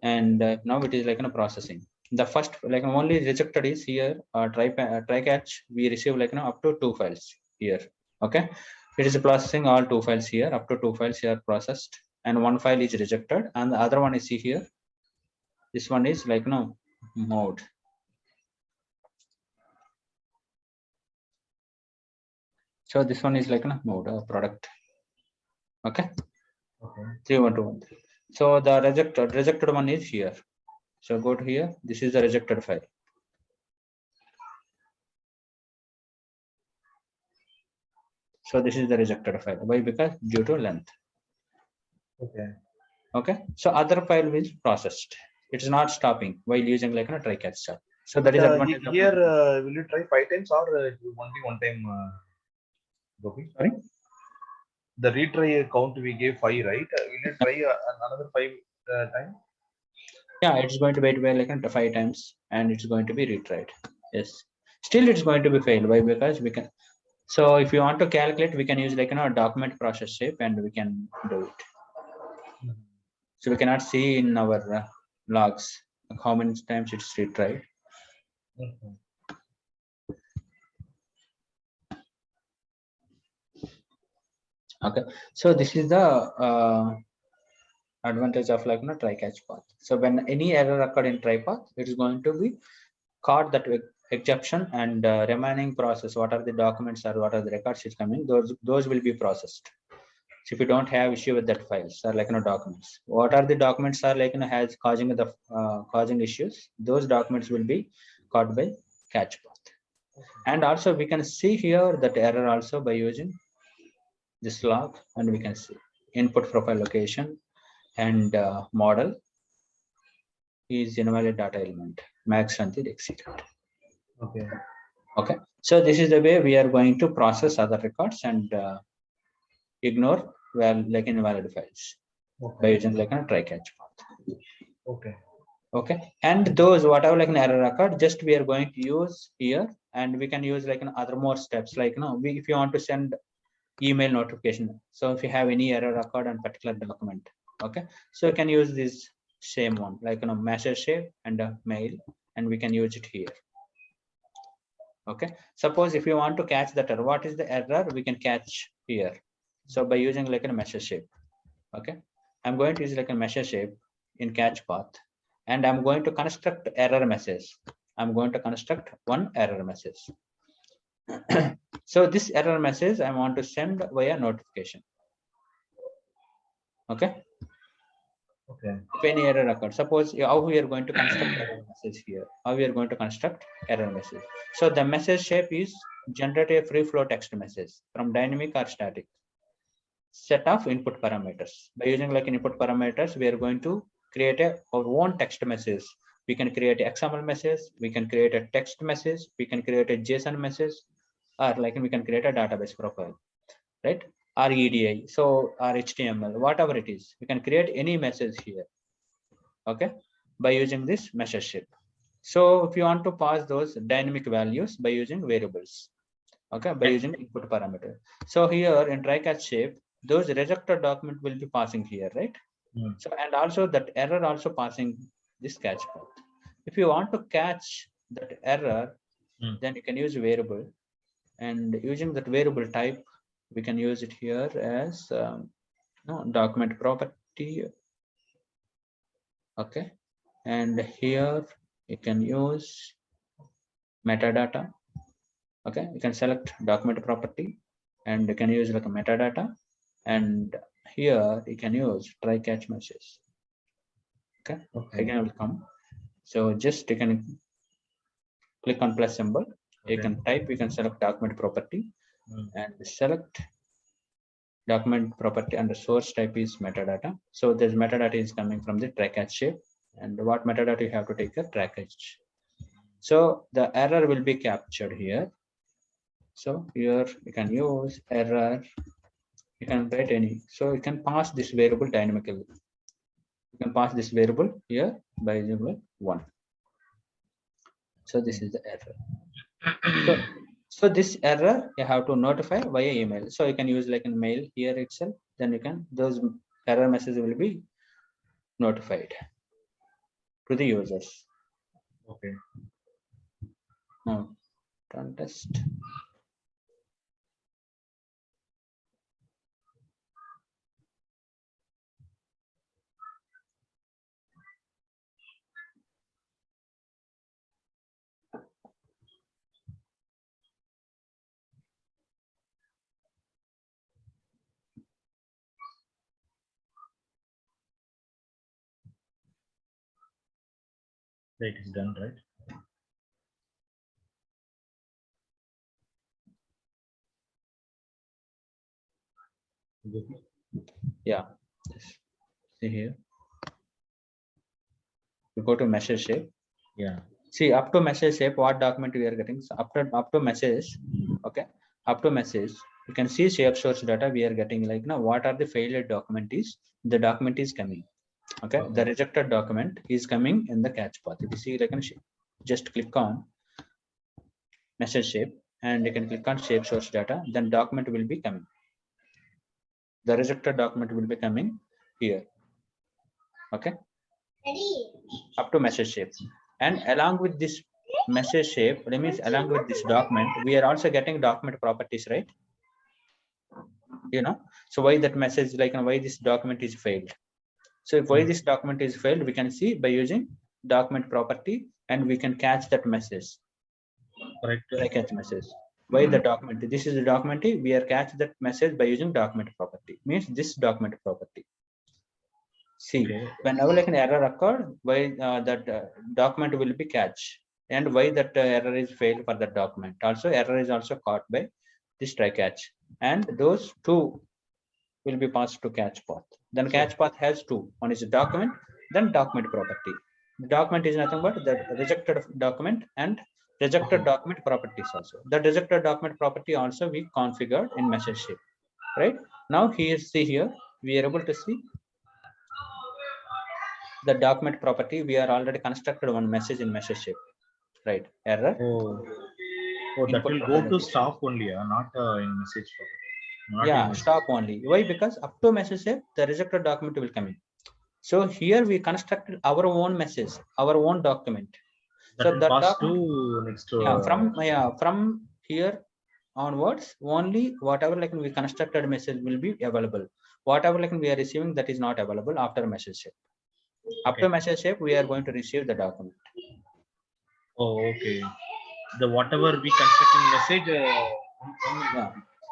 and now it is like processing. The first only rejected is here. Try catch we receive up to 2 files here. Okay, it is processing all 2 files here. Up to 2 files here processed, and 1 file is rejected, and the other one is see here. This one is mode. So this one is mode product. Okay. Okay. 3121. So the rejected one is here. So go to here. This is the rejected file. So this is the rejected file. Why? Because due to length. Okay. Okay. So other file is processed. It is not stopping while using try catch step. So that is advantage here. Will you try 5 times or only 1 time? Boomi? Sorry. The retry count we gave 5, right? Will you try another 5 time? Yeah, it's going to be 5 times, and it's going to be retried. Yes. Still, it's going to be failed. Why? Because we can. So if you want to calculate, we can use document process shape, and we can do it. So we cannot see in our logs how many times it's retried. Okay, so this is the advantage of try catch path. So when any error occurred in try path, it is going to be caught that exception, and remaining process, what are the documents or what are the records is coming, those will be processed. So if you don't have issue with that files or documents, what are the documents are has causing issues, those documents will be caught by catch path. And also we can see here that error also by using this log, and we can see input profile location and model is invalid data element max until exceeded. Okay. Okay, so this is the way we are going to process other records and ignore invalid files by using a try catch path. Okay. Okay, and those whatever an error occurred, just we are going to use here, and we can use other more steps if you want to send email notification. So if you have any error occurred on particular document, okay, so you can use this same one message shape and a mail, and we can use it here. Okay, suppose if you want to catch that error, what is the error we can catch here? So by using a message shape. Okay, I'm going to use a message shape in catch path, and I'm going to construct error message. I'm going to construct one error message. So this error message I want to send via notification. Okay. Okay. If any error occurs, suppose how we are going to construct error message here. How we are going to construct error message. So the message shape is generate a free flow text message from dynamic or static set of input parameters. By using input parameters, we are going to create our own text message. We can create an XML message, we can create a text message, we can create a JSON message, or we can create a database profile, right? Or EDI, so or HTML, whatever it is, we can create any message here. Okay, by using this message shape. So if you want to pass those dynamic values by using variables, okay, by using input parameter. So here in try catch shape, those rejected document will be passing here, right? So and also that error also passing this catch path. If you want to catch that error, then you can use variable, and using that variable type, we can use it here as document property. Okay, and here you can use metadata. Okay, you can select document property, and you can use a metadata, and here you can use try catch message. Okay, again I will come. So just you can click on plus symbol. You can type, you can select document property and select document property under source type is metadata. So this metadata is coming from the try catch shape, and what metadata you have to take a try catch. So the error will be captured here. So here you can use error, you can write any, so you can pass this variable dynamically. You can pass this variable here by using 1. So this is the error. So this error you have to notify via email. So you can use like a mail here itself. Then you can, those error messages will be notified to the users. Okay. Now run test. It is done, right? Yeah. See here. You go to message shape. Yeah. See up to message shape, what document we are getting. So up to message, okay. Up to message, you can see shape source data we are getting, like now what are the failed document is, the document is coming. Okay. The rejected document is coming in the catch path. If you see like just click on message shape and you can click on shape source data, then document will be coming. The rejected document will be coming here. Okay. Up to message shape, and along with this message shape, that means along with this document, we are also getting document properties, right? You know, so why that message, like why this document is failed. So if why this document is failed, we can see by using document property, and we can catch that message. Correct. Like catch message. Why the document? This is the document. We are catch that message by using document property. Means this document property. See, whenever like an error occurred, why that document will be catch, and why that error is failed for that document. Also, error is also caught by this try catch, and those two will be passed to catch path. Then catch path has two. One is a document, then document property. The document is nothing but the rejected document and rejected document properties also. The rejected document property also we configured in message shape. Right now, here see here we are able to see the document property. We are already constructed one message in message shape, right? Error. Oh, that will go to staff only, not in message property. Yeah, stop only. Why? Because up to message shape, the rejected document will come in. So here we constructed our own message, our own document. That will pass to next. From here onwards, only whatever like we constructed message will be available. Whatever like we are receiving, that is not available after message shape. Up to message shape, we are going to receive the document. Oh, okay. The whatever we construct in message. Yeah.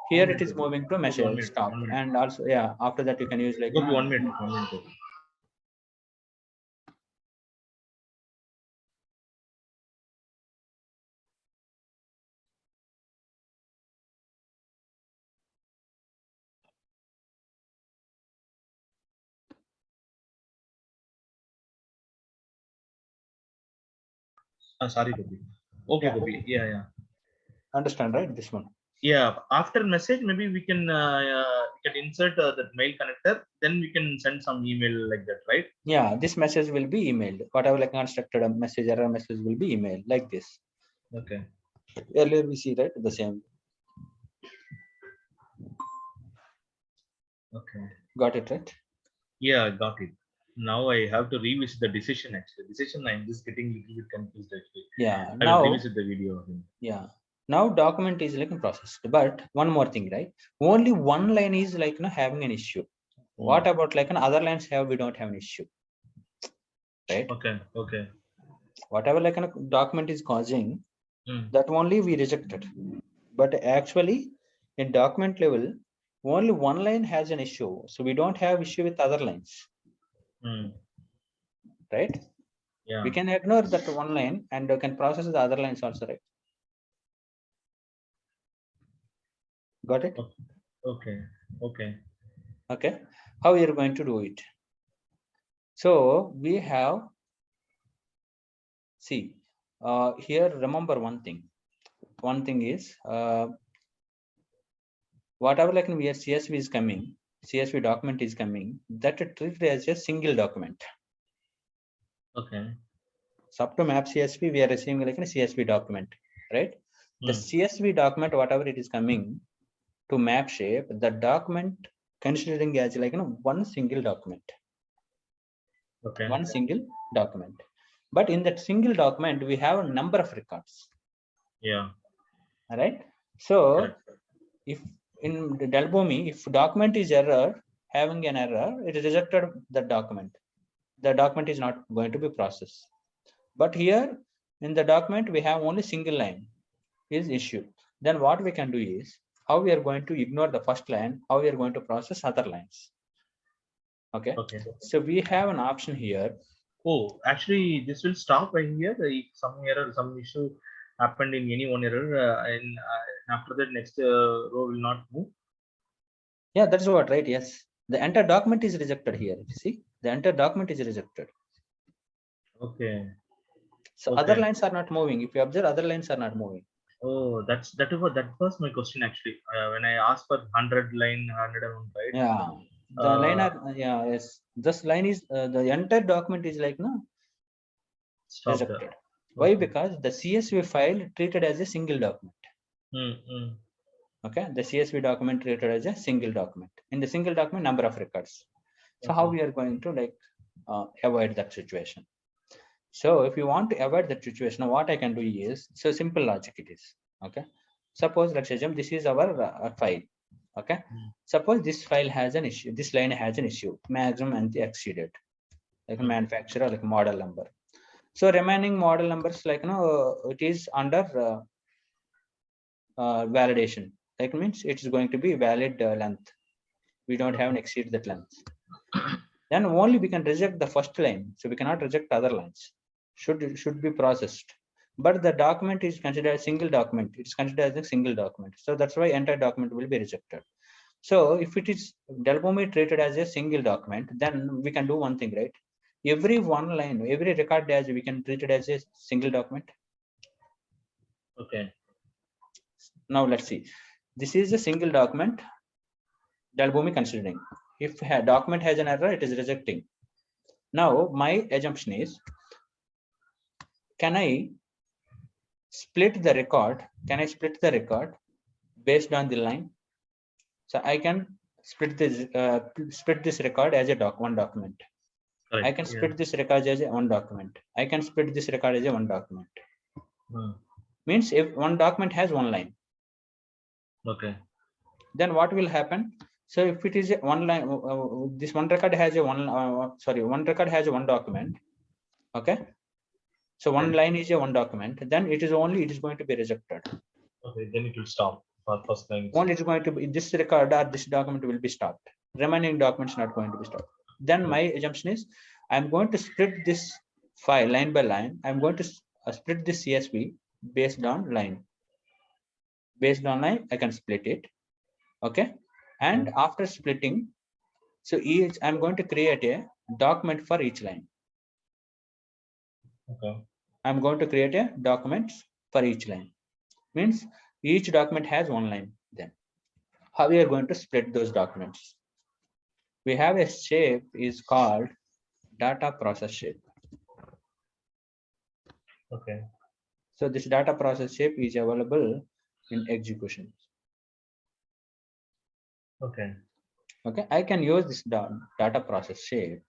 Here it is moving to message stop, and also after that you can use like 1 minute. 1 minute. Sorry, Gopi. Okay, Gopi. Yeah. Understand, right? This one. Yeah. After message, maybe we can insert that mail connector. Then we can send some email like that, right? Yeah, this message will be emailed. Whatever like constructed a message, error message will be emailed like this. Okay. Earlier we see, right, the same. Okay. Got it, right? Yeah, got it. Now I have to revisit the decision. Actually, decision I'm just getting a little bit confused. Actually. Yeah. I will revisit the video. Yeah. Now document is like processed, but one more thing, right? Only one line is like having an issue. What about like other lines have, we don't have an issue, right? Okay. Whatever like a document is causing, that only we rejected. But actually, in document level, only one line has an issue, so we don't have issue with other lines, right? Yeah. We can ignore that one line and we can process the other lines also, right? Got it? Okay. Okay. Okay. How you're going to do it? So we have, see, here remember one thing. One thing is, whatever like we are CSV is coming, CSV document is coming, that is treated as a single document. Okay. So up to map CSV, we are receiving like a CSV document, right? The CSV document, whatever it is coming to map shape, the document considering as like one single document. Okay. One single document. But in that single document, we have a number of records. Yeah. All right. So if in the Boomi, if document is error, having an error, it is rejected the document. The document is not going to be processed. But here in the document, we have only single line is issue. Then what we can do is how we are going to ignore the first line, how we are going to process other lines. Okay. Okay. So we have an option here. Oh, actually, this will stop right here. If some error, some issue happened in any one error, and after that, next row will not move. Yeah, that's what, right? Yes. The entire document is rejected here. See, the entire document is rejected. Okay. So Okay. other lines are not moving. If you observe, other lines are not moving. Oh, that was my question actually. When I asked for 101, right? Yeah. The line are, yeah, yes. This line is the entire document is like no Stopped. rejected. Why? Because the CSV file treated as a single document. Okay, the CSV document treated as a single document. In the single document, number of records. So how we are going to like avoid that situation? So if you want to avoid that situation, what I can do is, so simple logic it is. Okay, suppose let's assume this is our file. Okay, suppose this file has an issue, this line has an issue, maximum and the exceeded, like manufacturer, like model number. So remaining model numbers, like it is under validation. Like means it's going to be valid length. We don't have an exceed that length. Then only we can reject the first line. So we cannot reject other lines. Should be processed. But the document is considered a single document. It's considered as a single document. So that's why entire document will be rejected. So if it is Boomi treated as a single document, then we can do one thing, right? Every one line, every record as we can treat it as a single document. Okay. Now let's see. This is a single document. Boomi considering. If a document has an error, it is rejecting. Now my assumption is, can I split the record? Can I split the record based on the line? So I can split this record as a one document. Correct. I can split this record as a one document. I can split this record as a one document. Means if one document has one line. Okay. Then what will happen? So if it is a one line, this one record has a one record has a one document. Okay. So one line is a one document. Then it is going to be rejected. Okay. Then it will stop. For first line. Only it's going to be this record or this document will be stopped. Remaining documents not going to be stopped. Then my assumption is I'm going to split this file line by line. I'm going to split this CSV based on line. Based on line, I can split it. Okay. And after splitting, so I'm going to create a document for each line. Okay. I'm going to create a document for each line. Means each document has one line. Then how we are going to split those documents? We have a shape is called data process shape. Okay. So this data process shape is available in execution. Okay. Okay, I can use this data process shape.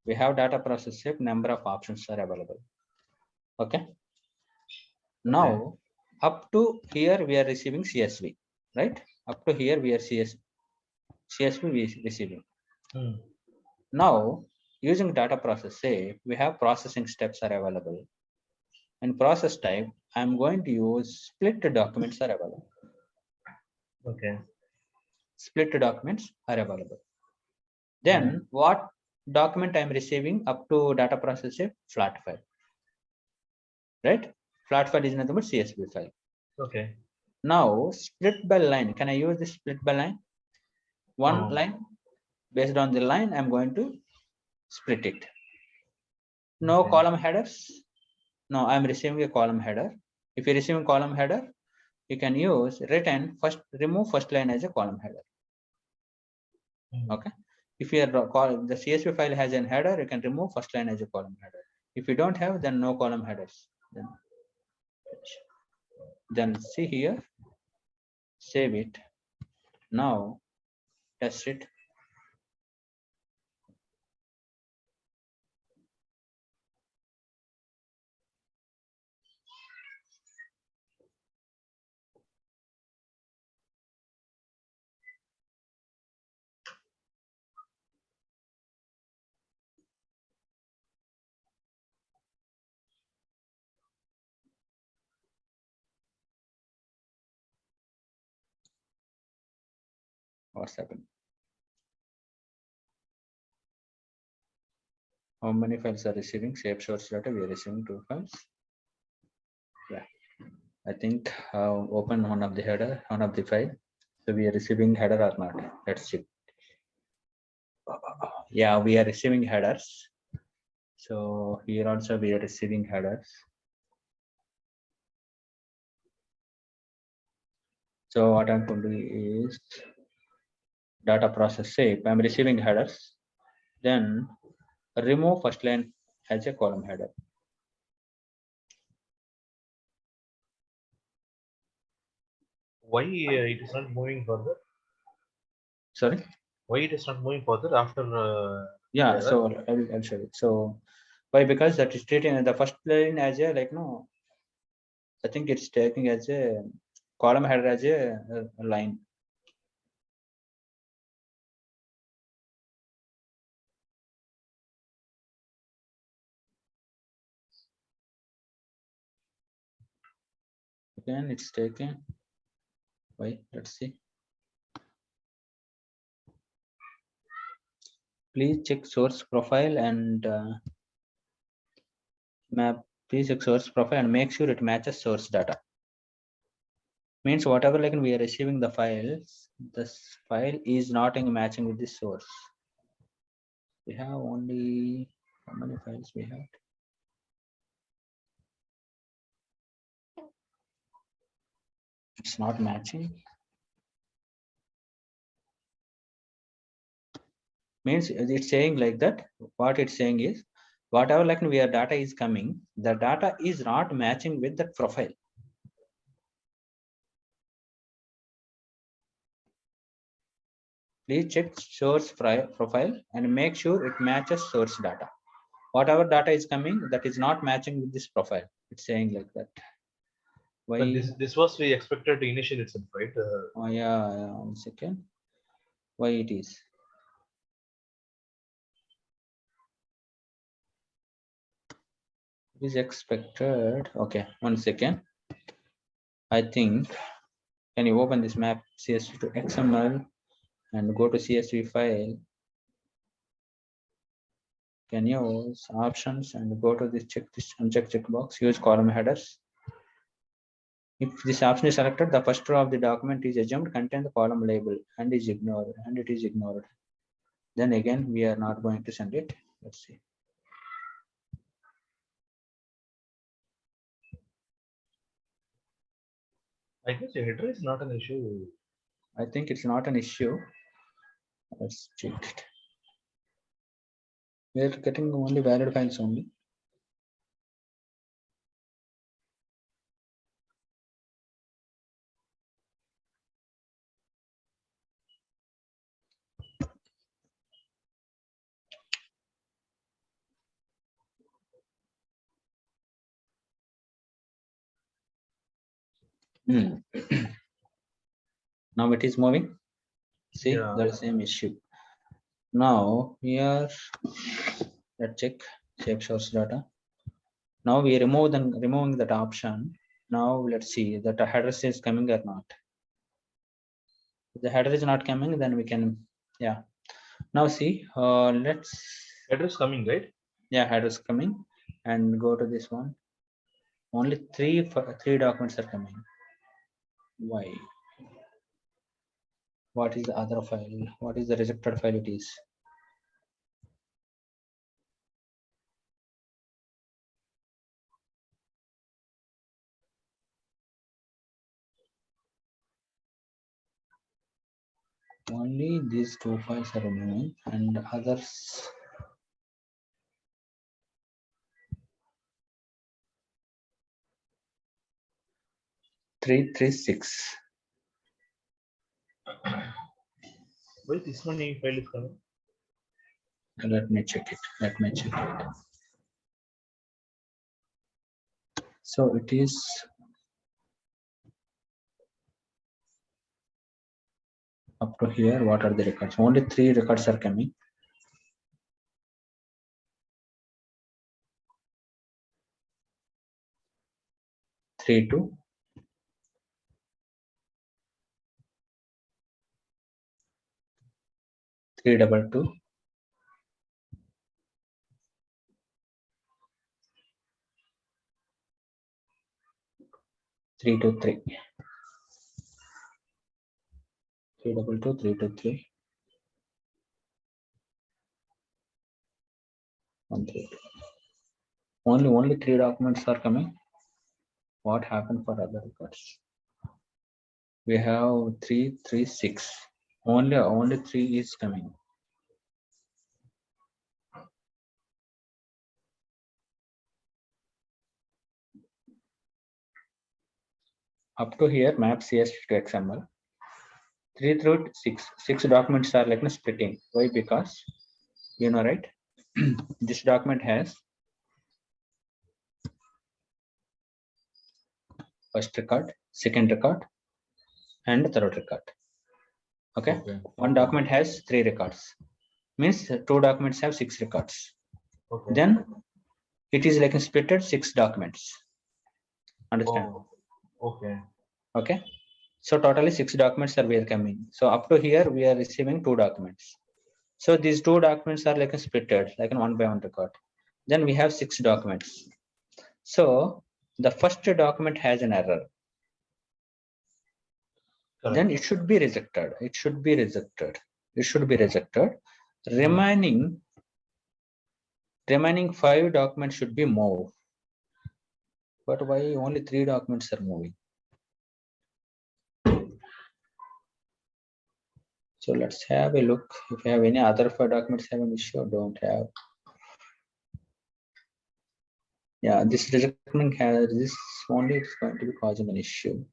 We have data process shape, number of options are available. Okay. Now up to here we are receiving CSV, right? Up to here we are CSV we are receiving. Now using data process shape, we have processing steps are available. And process type, I'm going to use split documents are available. Okay. Split documents are available. Then what document I'm receiving up to data process shape? Flat file. Right? Flat file is nothing but CSV file. Okay. Now split by line. Can I use this split by line? one Oh. line. Based on the line, I'm going to split it. No Okay. column headers. No, I'm receiving a column header. If you're receiving column header, you can use return first, remove first line as a column header. Okay. If you are the CSV file has an header, you can remove first line as a column header. If you don't have, then no column headers. Then see here, save it. Now test it. What's happened? How many files are receiving? Shape source data. We are receiving 2 files. Yeah, I think open one of the header, one of the file. So we are receiving header or not? Let's check. Yeah, we are receiving headers. So here also we are receiving headers. So what I'm going to do is data process shape. I'm receiving headers. Then remove first line as a column header. Why it is not moving further? Sorry. Why it is not moving further after? Yeah. So I'll show you. So why? Because that is treating the first line as a no. I think it's taking as a column header as a line. Again, it's taking. Why? Let's see. Please check source profile and map. Please check source profile and make sure it matches source data. Means whatever we are receiving the files, this file is not matching with the source. We have only how many files we have? It's not matching. Means it's saying like that. What it's saying is whatever where data is coming, the data is not matching with that profile. Please check source profile and make sure it matches source data. Whatever data is coming, that is not matching with this profile. It's saying like that. Why? But this was we expected initially itself, right? Oh yeah, 1 second. Why it is? It is expected. Okay, 1 second. I think. Can you open this map CSV to XML and go to CSV file? Can use options and go to this uncheck checkbox, use column headers. If this option is selected, the first row of the document is assumed contain the column label and is ignored, and it is ignored. Then again, we are not going to send it. Let's see. I guess the header is not an issue. I think it's not an issue. Let's check it. We are getting only valid files only. Now it is moving. See, Yeah. the same issue. Now here, let's check shape source data. Now we removing that option. Now let's see that the header is coming or not. If the header is not coming, then we can, yeah. Now see, let's. Header is coming, right? Yeah, header is coming, and go to this one. Only three documents are coming. Why? What is the other file? What is the rejected file it is? Only these two files are remaining and others. Three, 6. Why this many file is coming? Let me check it. So it is up to here. What are the records? Only 3 records are coming. Three, 2. 322. 323. 322, 323. 132. Only 3 documents are coming. What happened for other records? We have 3, 3, 6. Only 3 is coming. Up to here, map CS to XML. 3 through 6. 6 documents are like splitting. Why? Because you know, right? This document has first record, second record, and third record. Okay. One document has 3 records. Means 2 documents have 6 records. Okay. Then it is like splitted 6 documents. Understand? Okay. Okay. So totally 6 documents are coming. So up to here we are receiving 2 documents. So these 2 documents are like splitted, like an 1 by 1 record. Then we have 6 documents. So the first document has an error. Correct. Then it should be rejected. Remaining 5 documents should be moved. But why only 3 documents are moving? So let's have a look. If you have any other 5 documents have an issue, don't have. Yeah, this rejectment has this only is going to be causing an issue.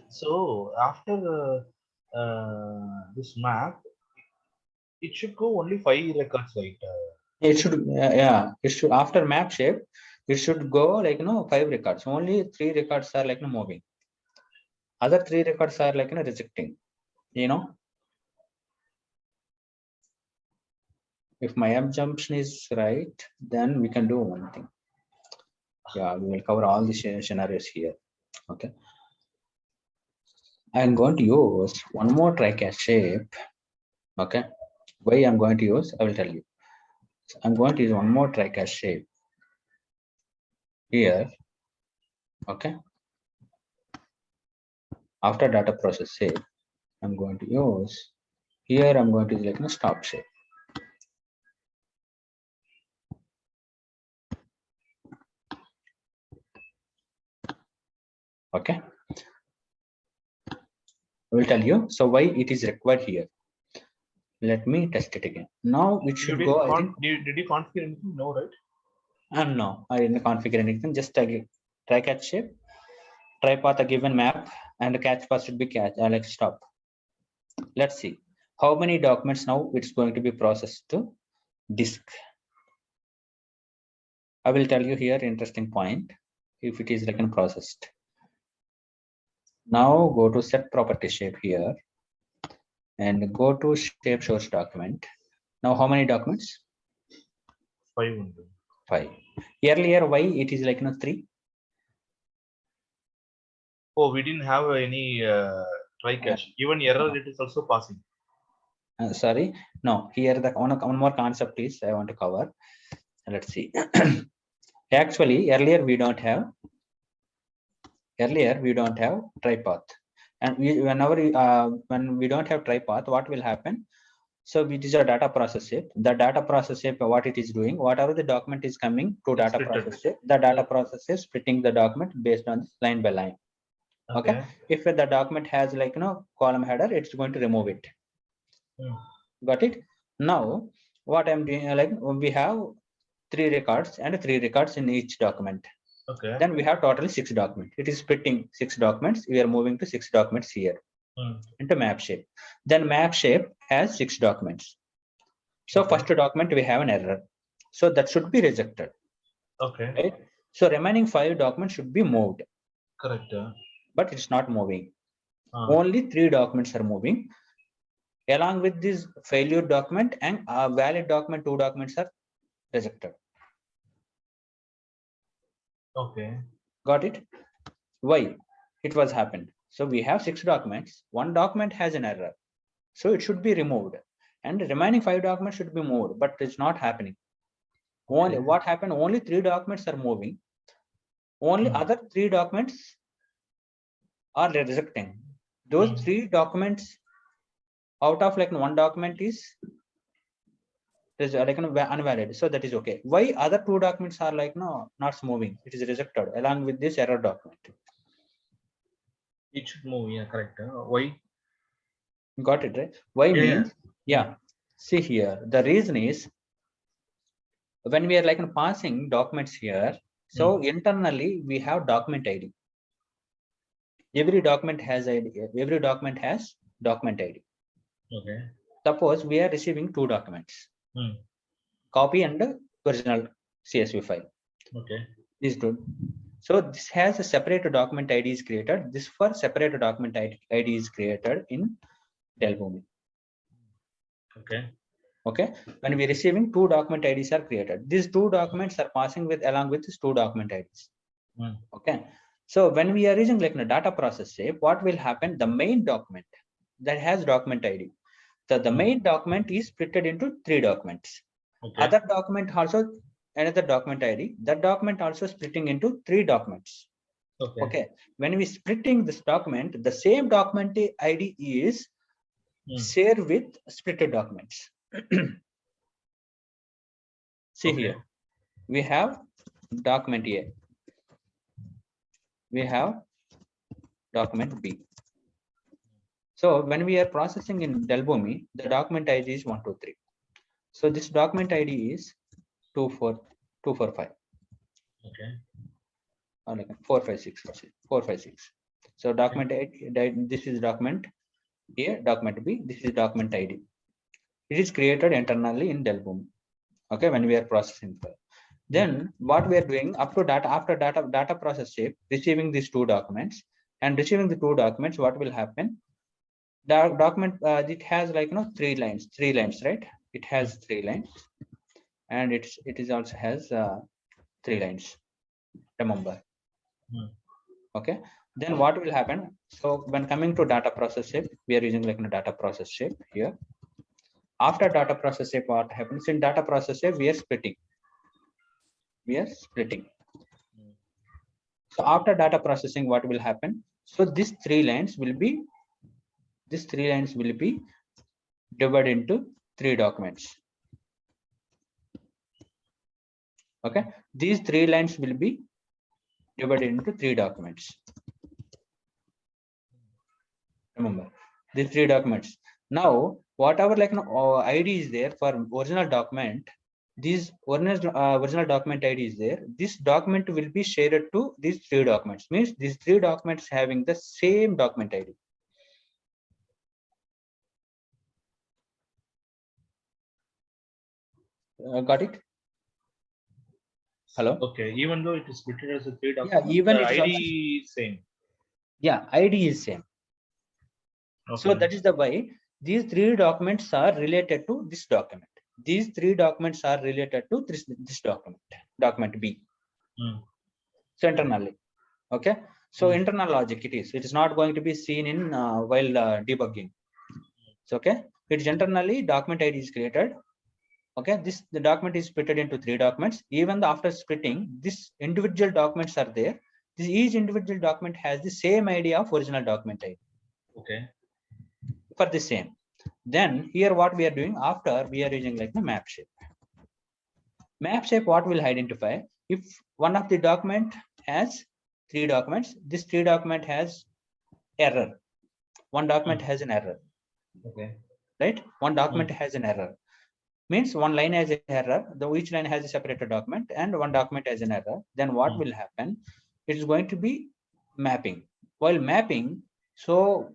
So after this map, it should go only 5 records, right? It should, yeah, it should, after map shape, it should go like 5 records. Only 3 records are like moving. Other 3 records are like rejecting. If my assumption is right, then we can do one thing. Yeah, we will cover all the scenarios here. Okay. I'm going to use one more try-catch shape. Okay. Why I'm going to use, I will tell you. So I'm going to use one more try-catch shape here. Okay. After data process shape, I'm going to use here. I'm going to use like a stop shape. Okay. I will tell you. So why it is required here. Let me test it again. Now it should go. Did you configure anything? No, right? No, I didn't configure anything. Just try catch shape, try path a given map, and the catch path should be catch. Like stop. Let's see how many documents now it's going to be processed to disk. I will tell you here interesting point if it is like processed. Now go to set property shape here and go to shape source document. Now how many documents? 5. Earlier why it is like 3? Oh, we didn't have any try catch. Even error it is also passing. Sorry, no. Here the one more concept is I want to cover. Let's see. Actually, earlier we don't have Earlier, we don't have try path. And when we don't have try path, what will happen? So it is a data process shape. The data process shape, what it is doing, whatever the document is coming to data process shape, the data process is splitting the document based on line by line. Okay. If the document has like, column header, it's going to remove it. Got it? Now, what I'm doing, like we have 3 records and 3 records in each document. Okay. Then we have totally 6 documents. It is splitting 6 documents. We are moving to 6 documents here into map shape. Then map shape has 6 documents. So first document we have an error. So that should be rejected. Okay. Right? So remaining 5 documents should be moved. Correct. But it's not moving. Only 3 documents are moving. Along with this failure document and valid document, 2 documents are rejected. Okay. Got it? Why? It was happened. So we have 6 documents. 1 document has an error. So it should be removed. And the remaining 5 documents should be moved, but it's not happening. Only what happened? Only 3 documents are moving. Only other 3 documents are rejecting. Those 3 documents out of like 1 document is like unvalid. So that is okay. Why other 2 documents are like not moving? It is rejected along with this error document. It should move. Yeah, correct. Why? Got it, right? Why means see here. The reason is when we are like passing documents here. So internally we have document ID. Every document has ID. Every document has document ID. Okay. Suppose we are receiving 2 documents. Copy and original CSV file. Okay. These two. So this has a separate document ID is created. This for separate document ID is created in Boomi. Okay. Okay. When we are receiving 2 document IDs are created. These 2 documents are passing with along with these 2 document IDs. Okay. So when we are using like a data process shape, what will happen? The main document that has document ID. So the main document is split into 3 documents. Okay. Other document also another document ID. That document also splitting into 3 documents. Okay. Okay. When we splitting this document, the same document ID is shared with splitted documents. See here, we have document A. We have document B. So when we are processing in Boomi, the document ID is 123. So this document ID is 245. Okay. Or like 456. 456. So document ID, this is document A, document B. This is document ID. It is created internally in Boomi. Okay, when we are processing file. Then what we are doing up to data after data process shape, receiving these 2 documents and receiving the 2 documents, what will happen? The document it has like 3 lines, right? It has 3 lines, and it is also has 3 lines. Remember. Okay. Then what will happen? So when coming to data process shape, we are using like a data process shape here. After data process shape, what happens in data process shape? We are splitting. So after data processing, what will happen? So these 3 lines will be divided into 3 documents. Okay, these 3 lines will be divided into 3 documents. Remember these 3 documents. Now whatever like ID is there for original document, this original document ID is there. This document will be shared to these 3 documents. Means these 3 documents having the same document ID. Got it? Hello. Okay. Even though it is split as a 3 documents, yeah, even the it is ID is same. Yeah, ID is same. Okay. So that is the way these 3 documents are related to this document. These 3 documents are related to this document B. So internally. Okay. So internal logic it is not going to be seen in while debugging. So okay, it's internally document ID is created. Okay, the document is split into 3 documents. Even after splitting, this individual documents are there. This each individual document has the same ID of original document ID. Okay. For the same. Then here what we are doing after we are using like the map shape. Map shape what will identify if one of the document has 3 documents, this 3 document has error. One document has an error. Okay. Right? One document has an error. Means one line has an error, though each line has a separated document and one document has an error. Then what will happen? It is going to be mapping. While mapping, so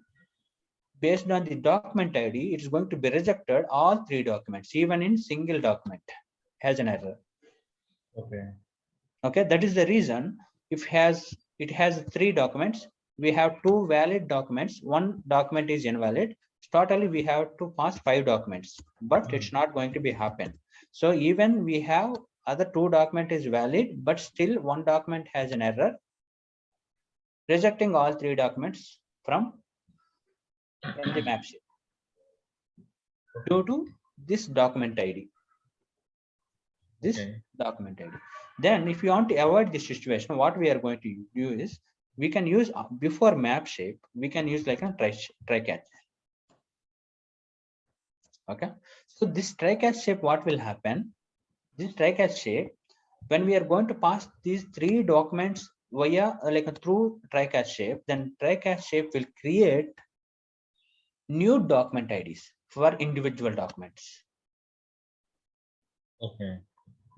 based on the document ID, it is going to be rejected all 3 documents, even in single document has an error. Okay. Okay, that is the reason if it has 3 documents, we have 2 valid documents, one document is invalid. Totally we have to pass 5 documents, but it's not going to be happen. So even we have other 2 document is valid, but still one document has an error, rejecting all 3 documents from in the map sheet due to this document ID. This document ID. Then if you want to avoid this situation, what we are going to do is we can use before map shape, we can use like a try catch. Okay, so this try catch shape, what will happen? This try catch shape, when we are going to pass these 3 documents via like a through try catch shape, then try catch shape will create new document IDs for individual documents. Okay.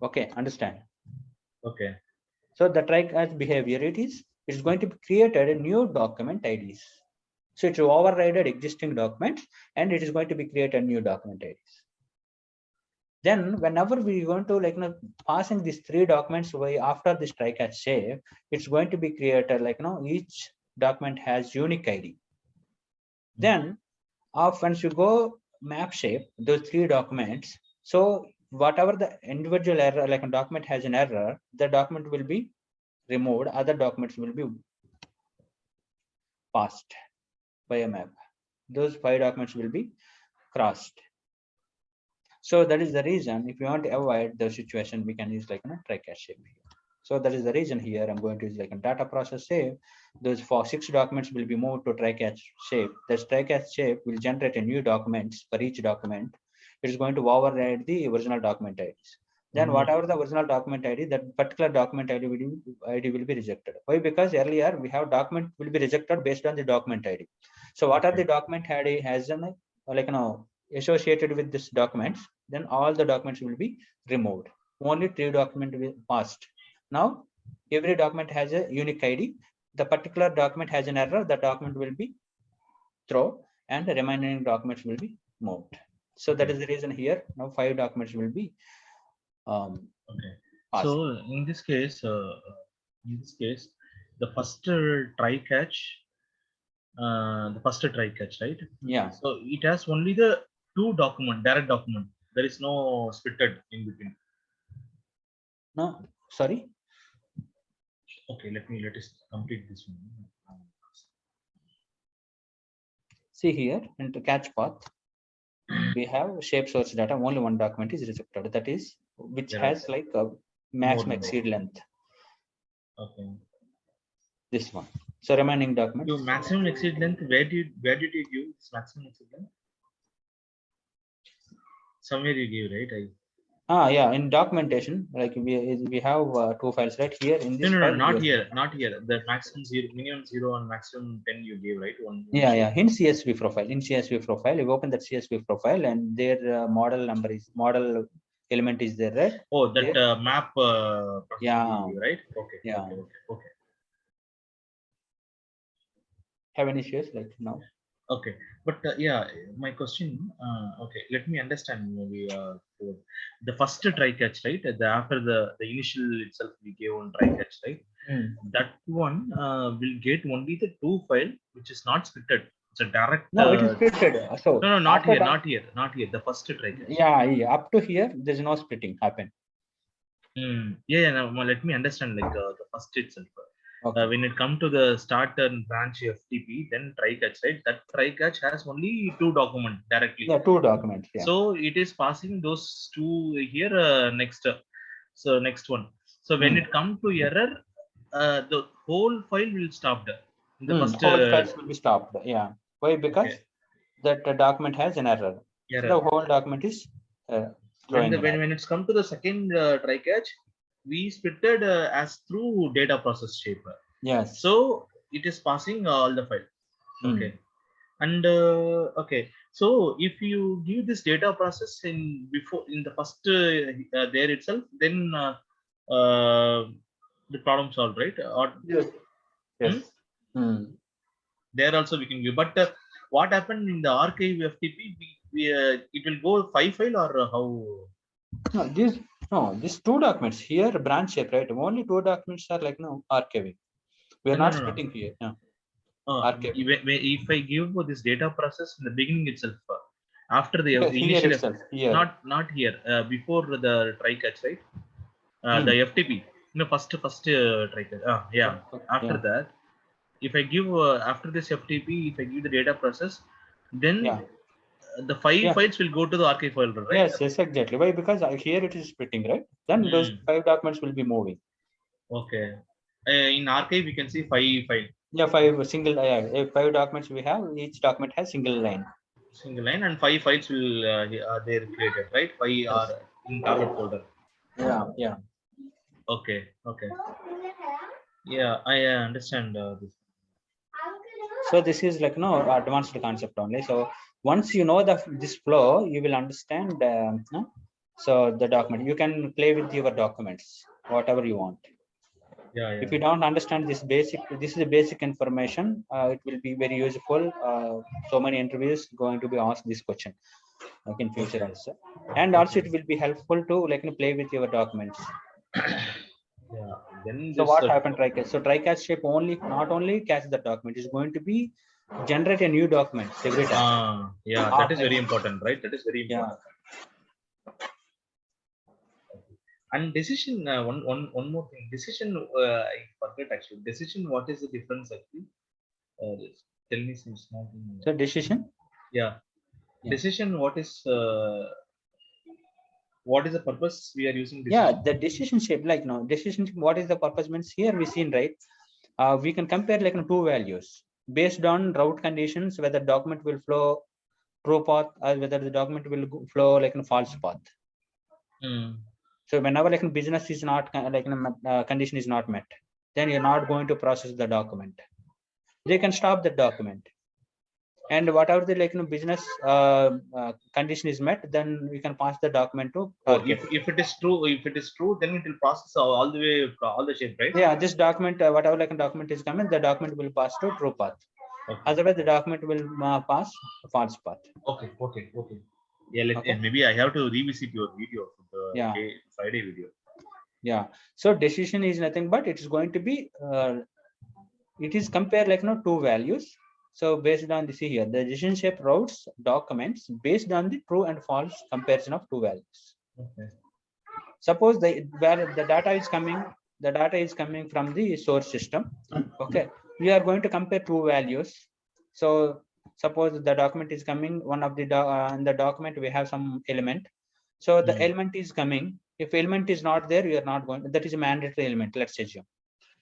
Okay, understand? Okay. So the try catch behavior it's going to be created a new document IDs. So it will override existing documents and it is going to be created new document IDs. Then whenever we going to like passing these 3 documents after this try catch shape, it's going to be created like each document has unique ID. Then once you go map shape those 3 documents, so whatever the individual error like a document has an error, the document will be removed, other documents will be passed by a map. Those 5 documents will be crossed. So that is the reason if you want to avoid the situation, we can use like try catch shape here. So that is the reason here I'm going to use like a data process shape. Those for 6 documents will be moved to try catch shape. This try catch shape will generate a new documents for each document. It is going to override the original document IDs. Then whatever the original document ID, that particular document ID will be rejected. Why? Because earlier we have document will be rejected based on the document ID. So what are the document ID has an like associated with this documents, then all the documents will be removed. Only 3 documents will passed. Now every document has a unique ID. The particular document has an error, the document will be thrown and the remaining documents will be moved. So that is the reason here now 5 documents will be okay. passed. So in this case, the first try catch, right? Yeah. So it has only the 2 direct document. There is no splitted in between. No, sorry. Okay, let us complete this one. See here into catch path, we have shape source data. Only one document is rejected. That is which has like a maximum exceed length. Okay. This one. So remaining documents. Your maximum exceed length. Where did you give this maximum exceed length? Somewhere you give, right? Yeah, in documentation, like we have 2 files right here in this no, file. Not here. The maximum 0, minimum 0, and maximum 10 you gave, right? Yeah. In CSV profile, you open that CSV profile, and their model element is there, right? Oh, that map. Yeah. Right. Okay. Yeah. Okay. Have any issues like now? Okay, but yeah, my question. Okay, let me understand maybe. The first try catch, right? After the initial itself, we gave one try catch, right? That one will get only the 2 file, which is not splitted. It's a direct. No, it is splitted. So no, not here. The first try catch. Yeah. Up to here, there's no splitting happen. Yeah. Now let me understand like the first itself. Okay. When it comes to the start and branch FTP, then try catch, right? That try catch has only 2 documents directly. Yeah, 2 documents. Yeah. So it is passing those 2 here next. So next one. So when it comes to error, the whole file will stop in the first Whole files will be stopped. Yeah. Why? Because okay. that document has an error. So the Error. whole document is throwing an error. When it's come to the second try catch, we splitted as through data process shape. Yes. So it is passing all the file. Okay. And okay, so if you give this data process in before in the first there itself, then the problem solved, right? Or Yes. Yes. there also we can give. But what happened in the archive FTP? It will go 5 file or how? These two documents here branch shape, right? Only two documents are like archiving. We are No, not no, no. splitting here. Yeah. Archiving. If I give this data process in the beginning itself, after the Here initial, itself. Here. not here, before the try catch, right? The FTP, first try catch. Yeah. After that, if I give after this FTP, if I give the data process, then the 5 files will go to the archive folder, right? Yes, exactly. Why? Because here it is splitting, right? Then those 5 documents will be moving. Okay. In archive, we can see 5 files. Yeah, 5 single. 5 documents we have. Each document has single line. Single line, and 5 files will are there created, right? 5 are in target folder. Yeah. Okay. Yeah, I understand this. So this is like advanced concept only. So once you know this flow, you will understand. So the document, you can play with your documents, whatever you want. Yeah. If you don't understand this is a basic information. It will be very useful. So many interviews going to be asked this question, like in future also, and also it will be helpful to play with your documents. Yeah. Then So this. what happened try catch? So try catch shape not only catch the document, is going to be generate a new document every time. Yeah, that is very important, right? That is very important. And decision, one more thing. Decision, I forget actually. Decision, what is the difference actually? Tell me some small thing. So decision. Yeah. Decision. What is the purpose we are using? Decision? The decision shape, decision. What is the purpose means here we seen, right? We can compare two values based on route conditions, whether document will flow true path or whether the document will flow false path. So whenever business is not condition is not met, then you're not going to process the document. They can stop the document, and whatever the business condition is met, then we can pass the document to target. If it is true, then it will process all the way all the shape, right? Yeah, this document, whatever document is coming, the document will pass to true path. Otherwise, the document will pass false path. Okay. Yeah, maybe I have to revisit your video for the Friday video. Yeah. So decision is nothing but it is going to be it is compare two values. So based on this here, the decision shape routes documents based on the true and false comparison of two values. Okay. Suppose the data is coming from the source system. Okay, we are going to compare two values. So suppose the document is coming, one of the in the document we have some element. So the element is coming. If element is not there, we are not going. That is a mandatory element. Let's assume.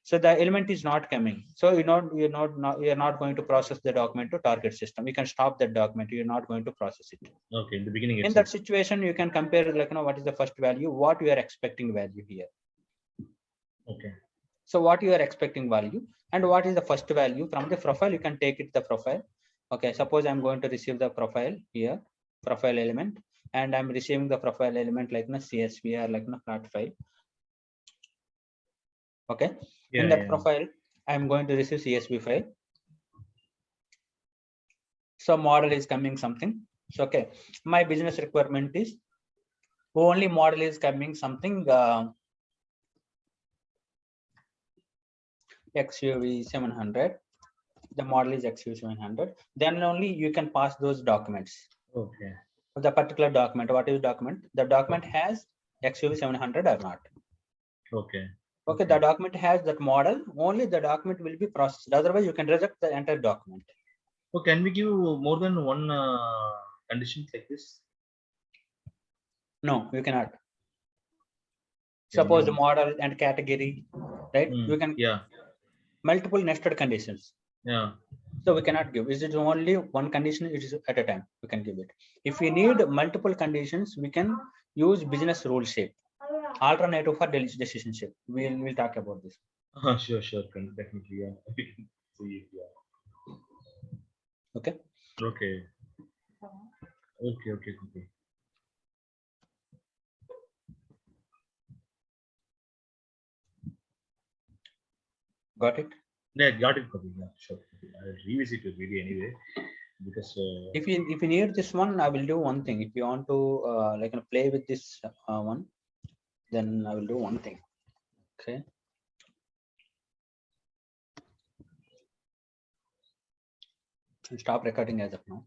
So the element is not coming. So you're not going to process the document to target system. You can stop that document. You're not going to process it. Okay, in the beginning. In that situation, you can compare what is the first value, what you are expecting value here. Okay. So what you are expecting value and what is the first value from the profile, you can take it the profile. Okay, suppose I'm going to receive the profile here, profile element, and I'm receiving the profile element CSV or flat file. Okay, in that profile, I'm going to receive CSV file. So model is coming something. So okay, my business requirement is only model is coming something XUV 700. The model is XUV 700. Then only you can pass those documents. Okay. The particular document, what is document? The document has XUV 700 or not? Okay. Okay, the document has that model. Only the document will be processed. Otherwise, you can reject the entire document. So can we give more than one conditions like this? No, you cannot. Suppose the model and category, right? We can multiple nested conditions. So we cannot give. Is it only one condition? It is at a time. We can give it. If we need multiple conditions, we can use business rule shape. Alternative for decision shape. We'll talk about this. Sure, definitely. Yeah. See, yeah. Okay. Okay. Got it? Yeah, got it. Yeah, sure. I'll revisit the video anyway because if you need this one, I will do one thing. If you want to like play with this one, then I will do one thing. Okay. Stop recording as of now.